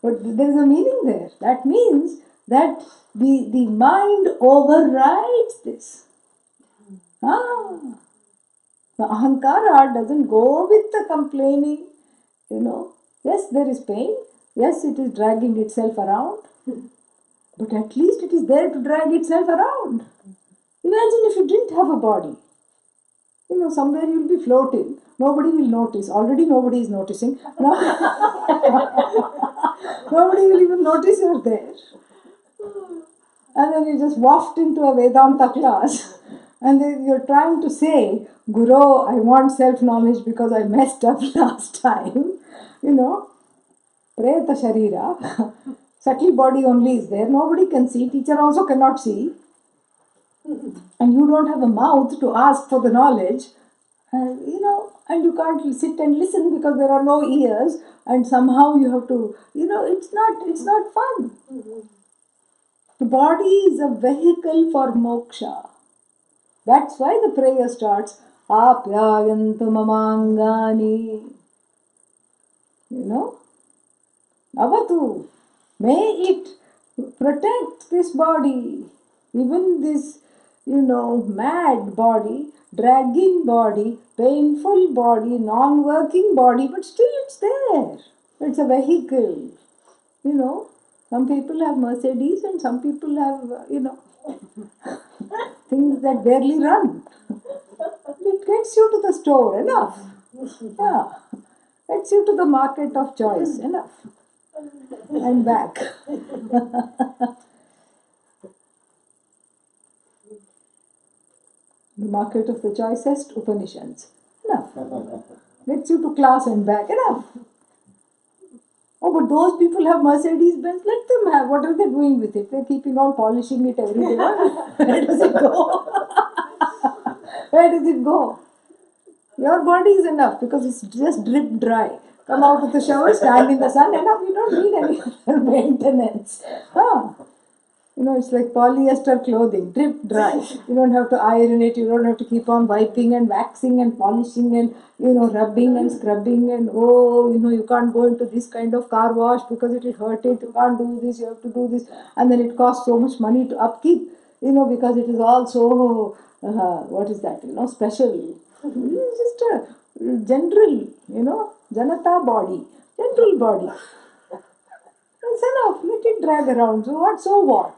but there is a meaning there. That means that the mind overrides this. The ahankara doesn't go with the complaining, Yes, there is pain. Yes, it is dragging itself around. But at least it is there to drag itself around. Imagine if you didn't have a body. Somewhere you'll be floating. Nobody will notice. Already nobody is noticing. Nobody will even notice you're there. And then you just waft into a Vedanta class. And then you're trying to say, Guru, I want self-knowledge because I messed up last time. Preta Sharira. Subtle body only is there. Nobody can see. Teacher also cannot see. And you don't have a mouth to ask for the knowledge. And you can't sit and listen because there are no ears. And somehow you have to, it's not fun. The body is a vehicle for moksha. That's why the prayer starts, Apyayantu mamangani. Avatu. May it protect this body. Even this, mad body, dragging body, painful body, non-working body, but still it's there. It's a vehicle. Some people have Mercedes and some people have, things that barely run. It gets you to the store, enough. Yeah. Gets you to the market of choice, enough. And back. The market of the choicest Upanishads. Enough. Gets you to class and back, enough. Oh, but those people have Mercedes Benz, let them have. What are they doing with it? They're keeping on polishing it every day. Where does it go? Where does it go? Your body is enough because it's just drip dry. Come out of the shower, stand in the sun, enough. You don't need any other maintenance. It's like polyester clothing, drip dry. You don't have to iron it, you don't have to keep on wiping and waxing and polishing and, rubbing and scrubbing and, you can't go into this kind of car wash because it will hurt it. You can't do this, you have to do this. And then it costs so much money to upkeep, because it is all so, what is that, special. It's just a general, Janata body, general body. It's enough, let it drag around. So what?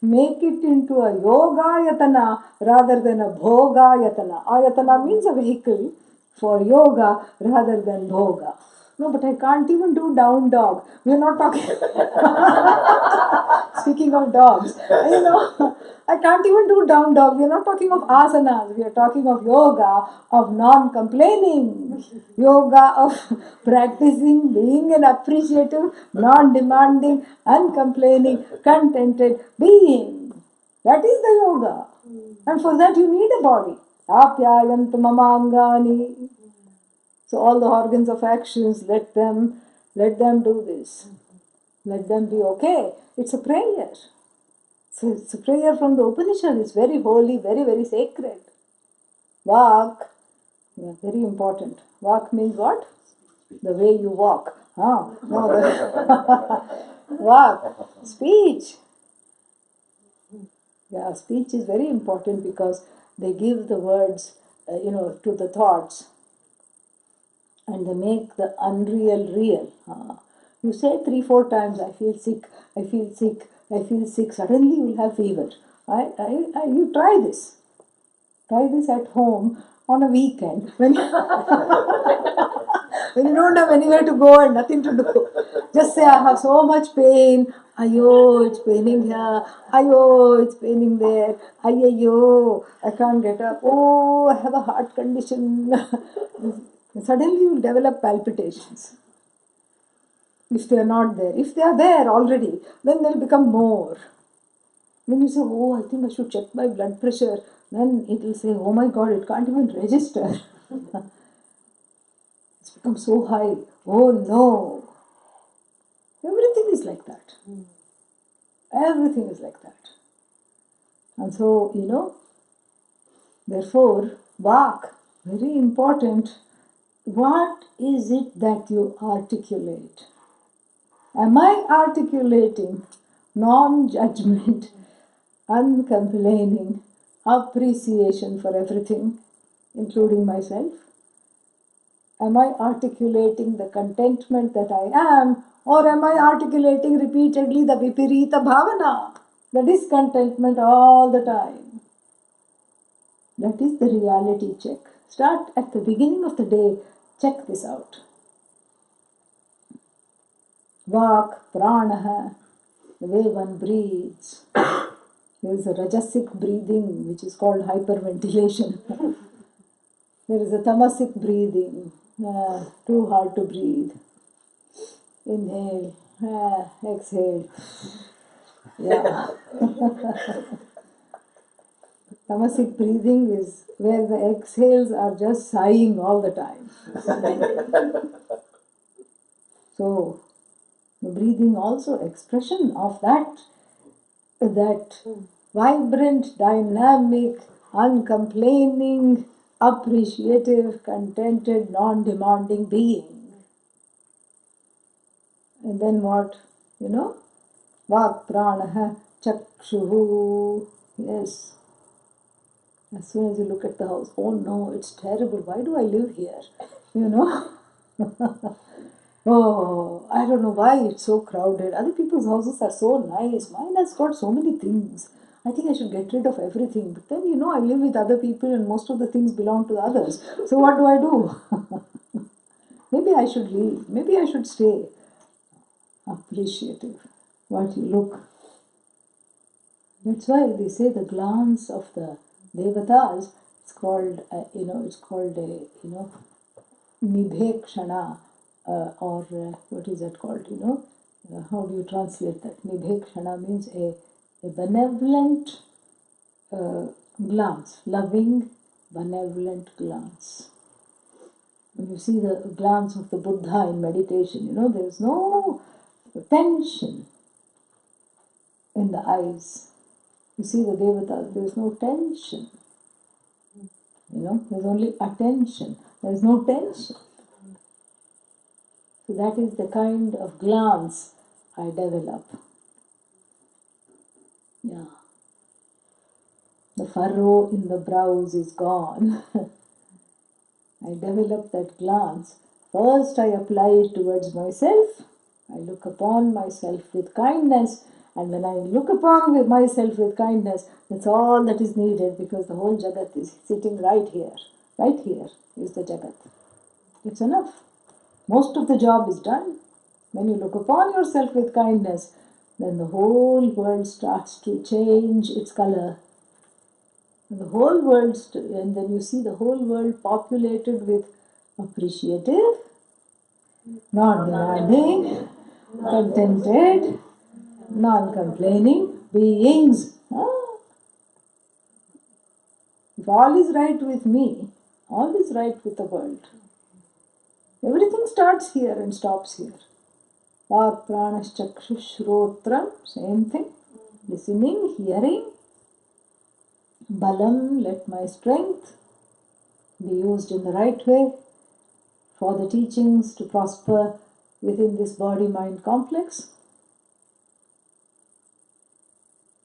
Make it into a yoga yatana rather than a bhoga yatana. Ayatana means a vehicle for yoga rather than bhoga. No, but I can't even do down dog. We're not talking. Speaking of dogs, I can't even do down dog. We're not talking of asanas. We are talking of yoga, of non-complaining, yoga of practicing being an appreciative, non-demanding, uncomplaining, contented being. That is the yoga. And for that you need a body. Apyayantu mamangani. So all the organs of actions, let them do this. Let them be okay. It's a prayer. So it's a prayer from the Upanishad. It's very holy, very, very sacred. Vak, very important. Vak means what? The way you walk. Vak, speech. Yeah, speech is very important because they give the words, to the thoughts, and they make the unreal real. You say 3-4 times, I feel sick, I feel sick, I feel sick. Suddenly you will have fever. You try this. Try this at home on a weekend when when you don't have anywhere to go and nothing to do. Just say, I have so much pain. Ayo, it's paining here. Ayo, it's paining there. Ayo, I can't get up. Oh, I have a heart condition. Suddenly you will develop palpitations. If they are not there. If they are there already, then they'll become more. When you say, oh, I think I should check my blood pressure, then it will say, oh my God, it can't even register. It's become so high. Oh no. Everything is like that. Everything is like that. And so, therefore, vak, very important. What is it that you articulate? Am I articulating non-judgment, uncomplaining, appreciation for everything, including myself? Am I articulating the contentment that I am, or am I articulating repeatedly the Viparita Bhavana, the discontentment all the time? That is the reality check. Start at the beginning of the day, check this out. Vak, pranaha, the way one breathes. There is a rajasic breathing which is called hyperventilation. There is a tamasic breathing, too hard to breathe. Inhale, exhale. Yeah. Tamasic breathing is where the exhales are just sighing all the time. So, the breathing also expression of that vibrant, dynamic, uncomplaining, appreciative, contented, non-demanding being. And then what? Vak pranaha chakshuhu. Yes. As soon as you look at the house, oh no, it's terrible. Why do I live here? Oh, I don't know why it's so crowded. Other people's houses are so nice. Mine has got so many things. I think I should get rid of everything. But then, I live with other people and most of the things belong to others. So what do I do? Maybe I should leave. Maybe I should stay. Appreciative. What you look. That's why they say the glance of the devatas, it's called, nibhekshana, or what is that called, how do you translate that? Nibhekshana means a benevolent glance, loving, benevolent glance. When you see the glance of the Buddha in meditation, there is no tension in the eyes. You see the devatas, there is no tension. There's only attention. There is no tension. So that is the kind of glance I develop. Yeah. The furrow in the brows is gone. I develop that glance. First I apply it towards myself. I look upon myself with kindness. And when I look upon myself with kindness, that's all that is needed, because the whole Jagat is sitting right here. Right here is the Jagat. It's enough. Most of the job is done. When you look upon yourself with kindness, then the whole world starts to change its color. And the whole world, and then you see the whole world populated with appreciative, non-demanding, contented, non-complaining beings. If all is right with me, all is right with the world. Everything starts here and stops here. Vak pranas chakshushrotram, same thing. Listening, hearing. Balam, let my strength be used in the right way for the teachings to prosper within this body-mind complex.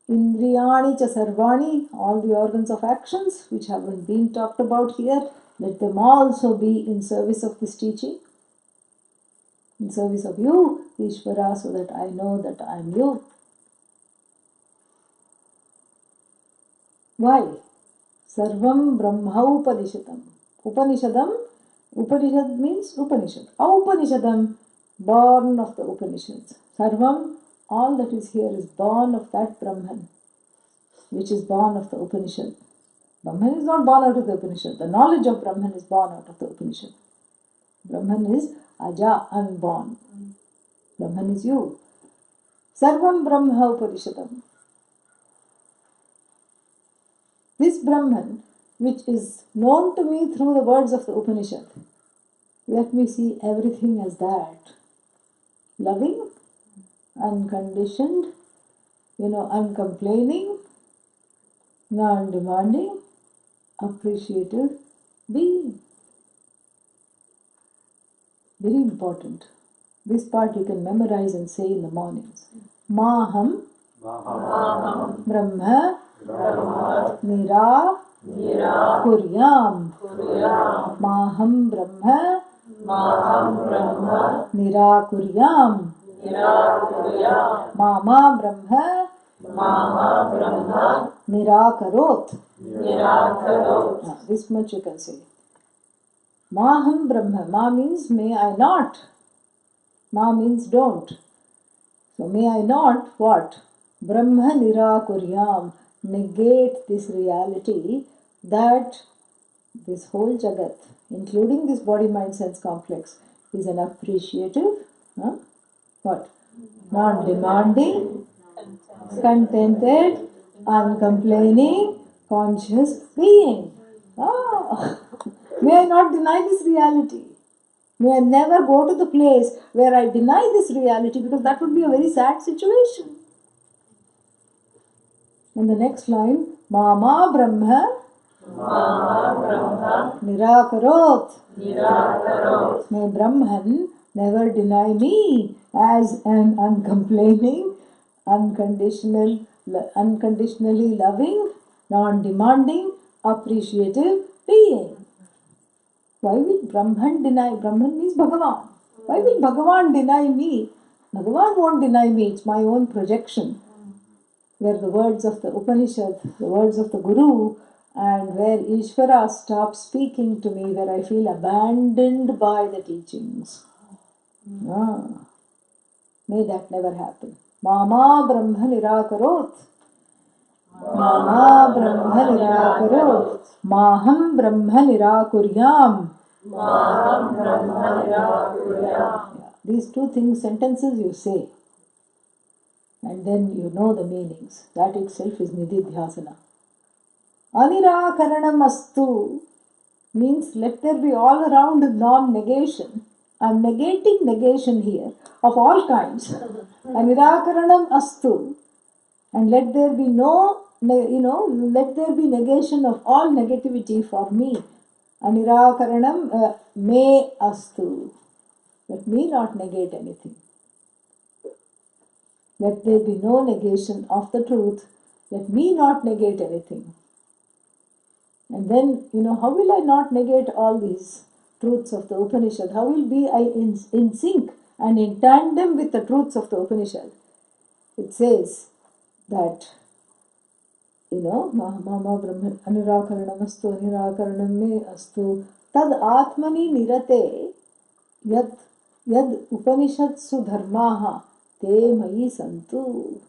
Indriyani cha sarvani, all the organs of actions which haven't been talked about here, let them also be in service of this teaching, in service of you, Ishvara, so that I know that I am you. Why? Sarvam Brahma Upanishadam. Upanishad means Upanishad. Upanishadam, born of the Upanishads. Sarvam, all that is here is born of that Brahman, which is born of the Upanishad. Brahman is not born out of the Upanishad. The knowledge of Brahman is born out of the Upanishad. Brahman is Aja, unborn. Brahman is you. Sarvam Brahma Upanishadam. This Brahman, which is known to me through the words of the Upanishad, let me see everything as that. Loving, unconditioned, uncomplaining, non-demanding, appreciative being. Very important. This part you can memorize and say in the mornings. Maham Brahma Nira Kuryam. Maham Brahma Nira Kuryam. Mama Brahma Nirakarot. This much you can say. Maham Brahma. Ma means may I not. Ma means don't. So may I not what? Brahma Nirakuryam. Negate this reality that this whole Jagat, including this body, mind, sense complex, is an appreciative, what? Non-demanding, contented, uncomplaining, conscious being. May I not deny this reality. May I never go to the place where I deny this reality, because that would be a very sad situation. And the next line, Mama Brahma Nirakarot. May Brahman never deny me as an uncomplaining, unconditionally loving, non-demanding, appreciative being. Why will Brahman deny? Brahman means Bhagavan. Why will Bhagavan deny me? Bhagavan won't deny me, it's my own projection. Where the words of the Upanishad, the words of the Guru, and where Ishvara stops speaking to me, where I feel abandoned by the teachings. May that never happen. Mama Brahma Nirakarot. Mama Brahma Nirakarot. Maham Brahma Nirakuryam. These two things, sentences you say, and then you know the meanings. That itself is Nididhyasana. Anirakaranam astu means let there be all around non-negation. I am negating negation here of all kinds. Anirakaranam astu, and let there be let there be negation of all negativity for me. Anirakaranam me astu. Let me not negate anything. Let there be no negation of the truth. Let me not negate anything. And then, how will I not negate all these truths of the Upanishad? How will be I in sync and in tandem with the truths of the Upanishad? It says that, Mama Brahma Anirakaranam astu Anirakaranam me astu tad atmani nirate yad upanishadsu dharmaha te mai santu.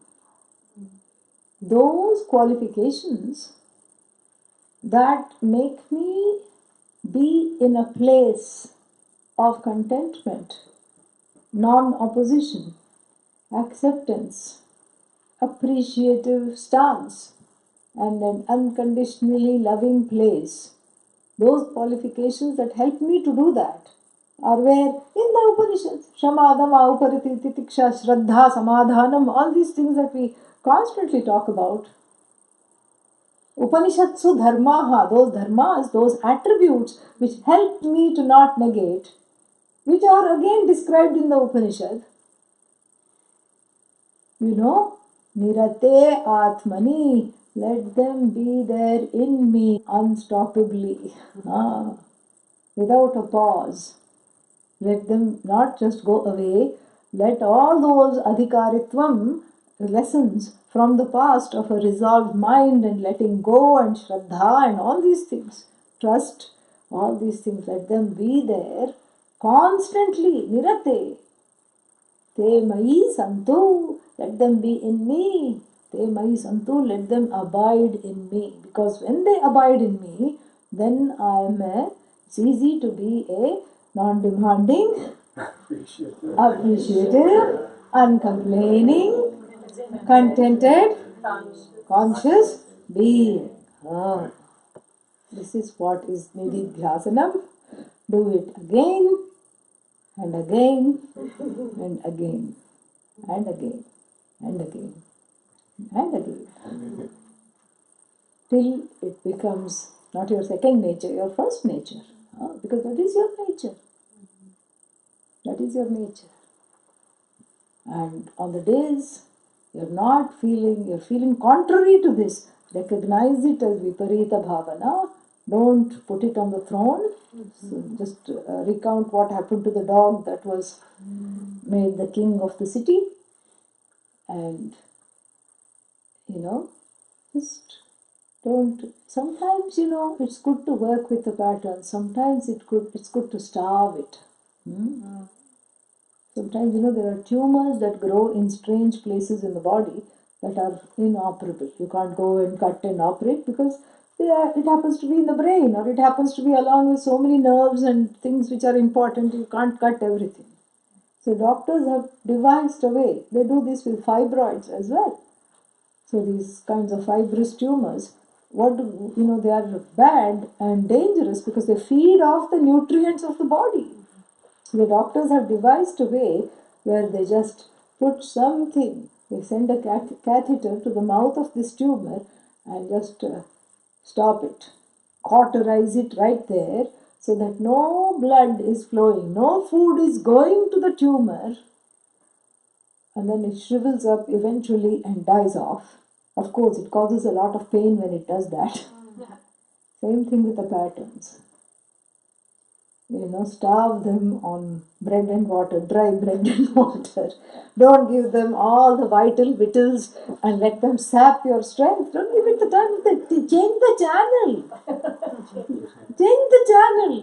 Those qualifications that make me be in a place of contentment, non-opposition, acceptance, appreciative stance, and an unconditionally loving place. Those qualifications that help me to do that are where? In the Upanishads. Shamadama, Upariti, Titiksha, Shraddha, Samadhanam, all these things that we constantly talk about. Upanishadsu dharmaha, those dharmas, those attributes which help me to not negate, which are again described in the Upanishad. Nirate Atmani, let them be there in me unstoppably, without a pause. Let them not just go away. Let all those adhikaritvam lessons from the past of a resolved mind and letting go and shraddha and all these things, trust, all these things, let them be there constantly. Nirate. Te mai santu, let them be in me. Te mai santu, let them abide in me. Because when they abide in me, then it's easy to be a non-demanding, appreciative, uncomplaining, contented, conscious being. This is what is nididhyasanam. Do it again and again and again and again and again and again till it becomes not your second nature, your first nature. Because that is your nature. That is your nature. And on the days you're feeling contrary to this, recognize it as Viparita Bhavana. Don't put it on the throne. So just recount what happened to the dog that was made the king of the city. And, just don't. Sometimes, it's good to work with the pattern. Sometimes it's good to starve it. Sometimes, there are tumors that grow in strange places in the body that are inoperable. You can't go and cut and operate because it happens to be in the brain, or it happens to be along with so many nerves and things which are important. You can't cut everything. So doctors have devised a way. They do this with fibroids as well. So these kinds of fibrous tumors, they are bad and dangerous because they feed off the nutrients of the body. The doctors have devised a way where they just put something, they send a catheter to the mouth of this tumor and just stop it, cauterize it right there so that no blood is flowing, no food is going to the tumor, and then it shrivels up eventually and dies off. Of course, it causes a lot of pain when it does that. Same thing with the patterns. Starve them on bread and water, dry bread and water. Don't give them all the vital vitals and let them sap your strength. Don't give it the time. Change the channel. Change the channel,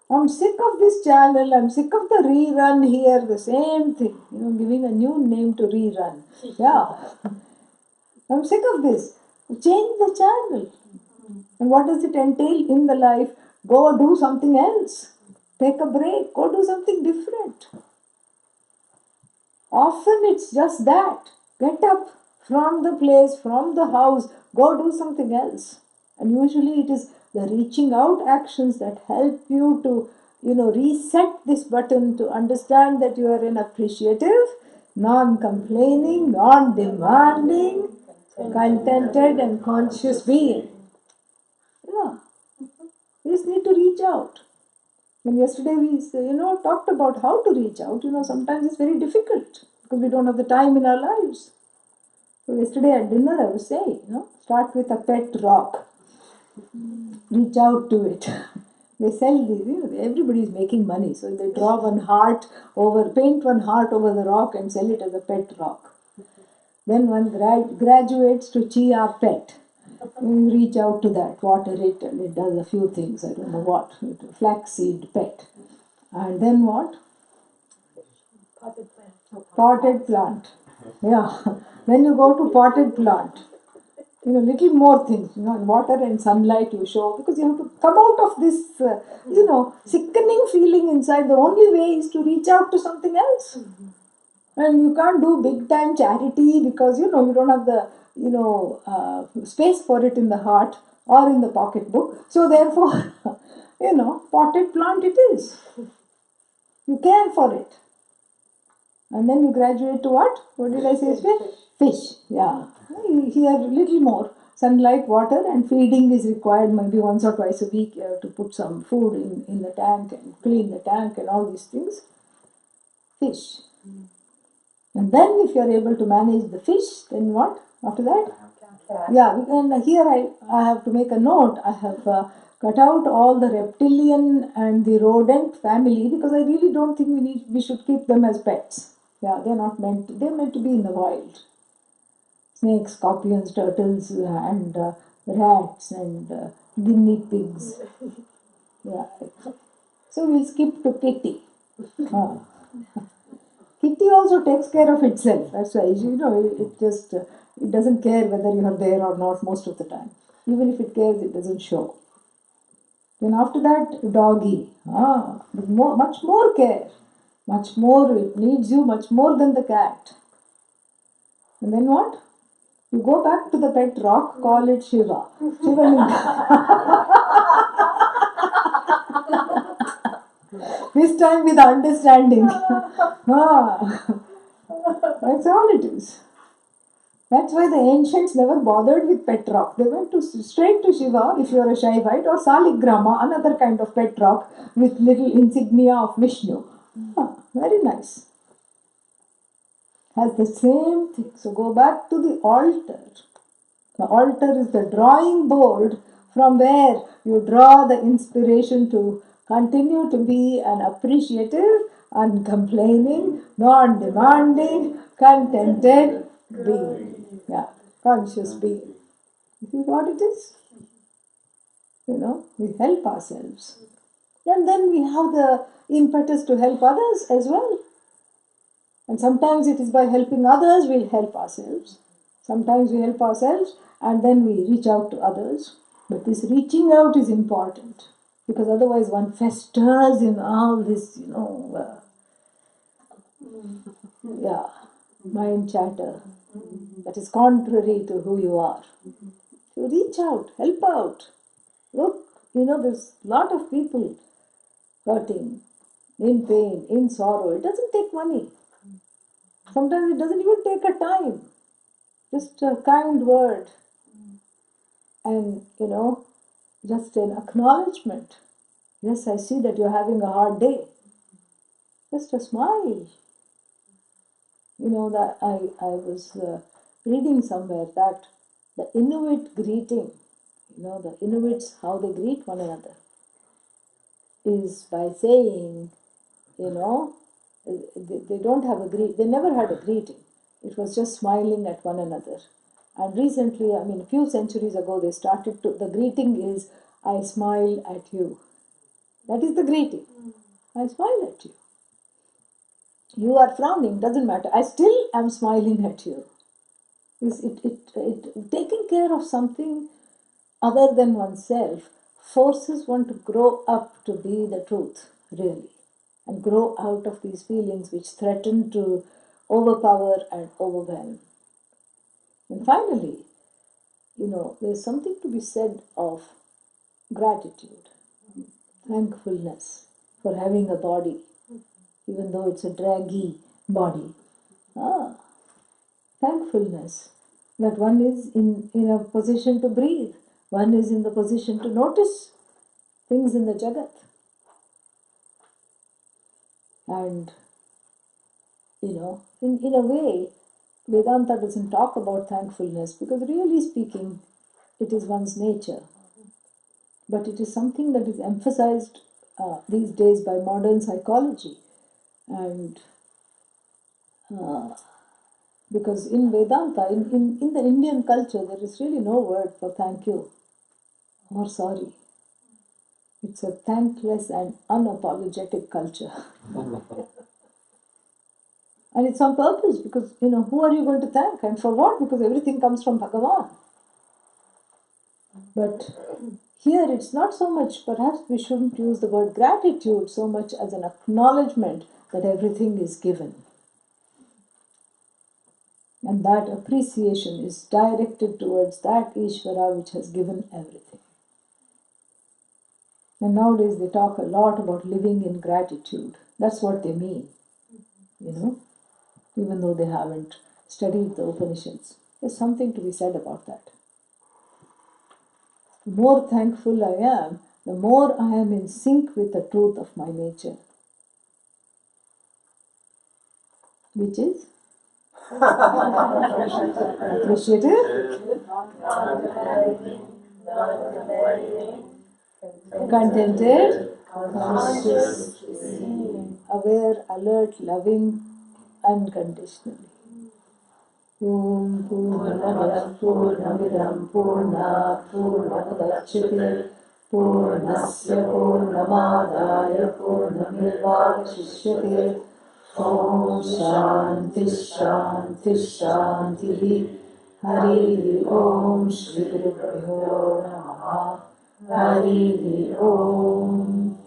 I'm sick of this channel. I'm sick of the rerun here. The same thing. Giving a new name to rerun. Yeah. I'm sick of this. Change the channel. And what does it entail in the life? Go do something else. Take a break. Go do something different. Often it's just that. Get up from the place, from the house. Go do something else. And usually it is the reaching out actions that help you to, reset this button to understand that you are an appreciative, non-complaining, non-demanding, contented and conscious being. Yeah. You just need to reach out. And yesterday we, talked about how to reach out. Sometimes it's very difficult because we don't have the time in our lives. So yesterday at dinner I was saying, start with a pet rock. Reach out to it. They sell these, everybody is making money. So they draw paint one heart over the rock and sell it as a pet rock. Then one graduates to chia pet. You reach out to that, water it, and it does a few things. I don't know what. Flaxseed pet. And then what? Potted plant. Yeah. Then you go to potted plant. Little more things. Water and sunlight you show, because you have to come out of this, sickening feeling inside. The only way is to reach out to something else. And you can't do big time charity because, you don't have the, space for it in the heart or in the pocketbook. So therefore, potted plant it is. You care for it. And then you graduate to what? What did I say? Fish. Yeah. Here a little more. Sunlight, water and feeding is required maybe once or twice a week. You have to put some food in the tank and clean the tank and all these things. Fish. And then if you are able to manage the fish, then what? After that? Yeah, and here I have to make a note. I have cut out all the reptilian and the rodent family because I really don't think we should keep them as pets. Yeah, they're meant to be in the wild. Snakes, scorpions, turtles, and rats and guinea pigs. Yeah. So we'll skip to kitty. Uh, Kitty also takes care of itself. That's why it just it doesn't care whether you are there or not most of the time. Even if it cares, it doesn't show. Then after that, doggy. With much more care, much more. It needs you much more than the cat. And then what? You go back to the pet rock, call it Shiva. This time with understanding. That's all it is. That's why the ancients never bothered with pet rock. They went straight to Shiva if you are a Shaivite, or Saligrama, another kind of pet rock with little insignia of Vishnu. Very nice. Has the same thing. So go back to the altar. The altar is the drawing board from where you draw the inspiration to continue to be an appreciative, uncomplaining, non-demanding, contented being. Yeah, conscious being. This is what it is. We help ourselves. And then we have the impetus to help others as well. And sometimes it is by helping others we'll help ourselves. Sometimes we help ourselves and then we reach out to others. But this reaching out is important because otherwise one festers in all this, mind chatter that is contrary to who you are. So reach out, help out. Look, there's a lot of people hurting, in pain, in sorrow. It doesn't take money. Sometimes it doesn't even take a time. Just a kind word and, just an acknowledgement. Yes, I see that you're having a hard day. Just a smile. That I was reading somewhere that the Inuit greeting, the Inuits, how they greet one another, is by saying, they don't have they never had a greeting. It was just smiling at one another. And recently, a few centuries ago, they started the greeting is, I smile at you. That is the greeting. I smile at you. You are frowning, doesn't matter. I still am smiling at you. Taking care of something other than oneself forces one to grow up to be the truth, really, and grow out of these feelings which threaten to overpower and overwhelm. And finally, there's something to be said of gratitude, thankfulness for having a body, even though it's a draggy body. Thankfulness that one is in a position to breathe, one is in the position to notice things in the Jagat. And, in a way, Vedanta doesn't talk about thankfulness because, really speaking, it is one's nature. But it is something that is emphasized these days by modern psychology. And because in Vedanta, in the Indian culture, there is really no word for thank you or sorry. It's a thankless and unapologetic culture. And it's on purpose because, who are you going to thank and for what? Because everything comes from Bhagavan. But here it's not so much, perhaps we shouldn't use the word gratitude so much as an acknowledgement that everything is given. And that appreciation is directed towards that Ishvara which has given everything. And nowadays they talk a lot about living in gratitude. That's what they mean, even though they haven't studied the Upanishads. There's something to be said about that. The more thankful I am, the more I am in sync with the truth of my nature. which is appreciative, contented, conscious, aware, alert, loving, unconditionally. Om Purnamada Purnamidam Purnat Purnamudachyate Purnasya Purnamadaya Purnamevavashishyate. Om Shanti Shanti Shanti. Hari Om Shri Gurubhyo Namaha. Hari Om.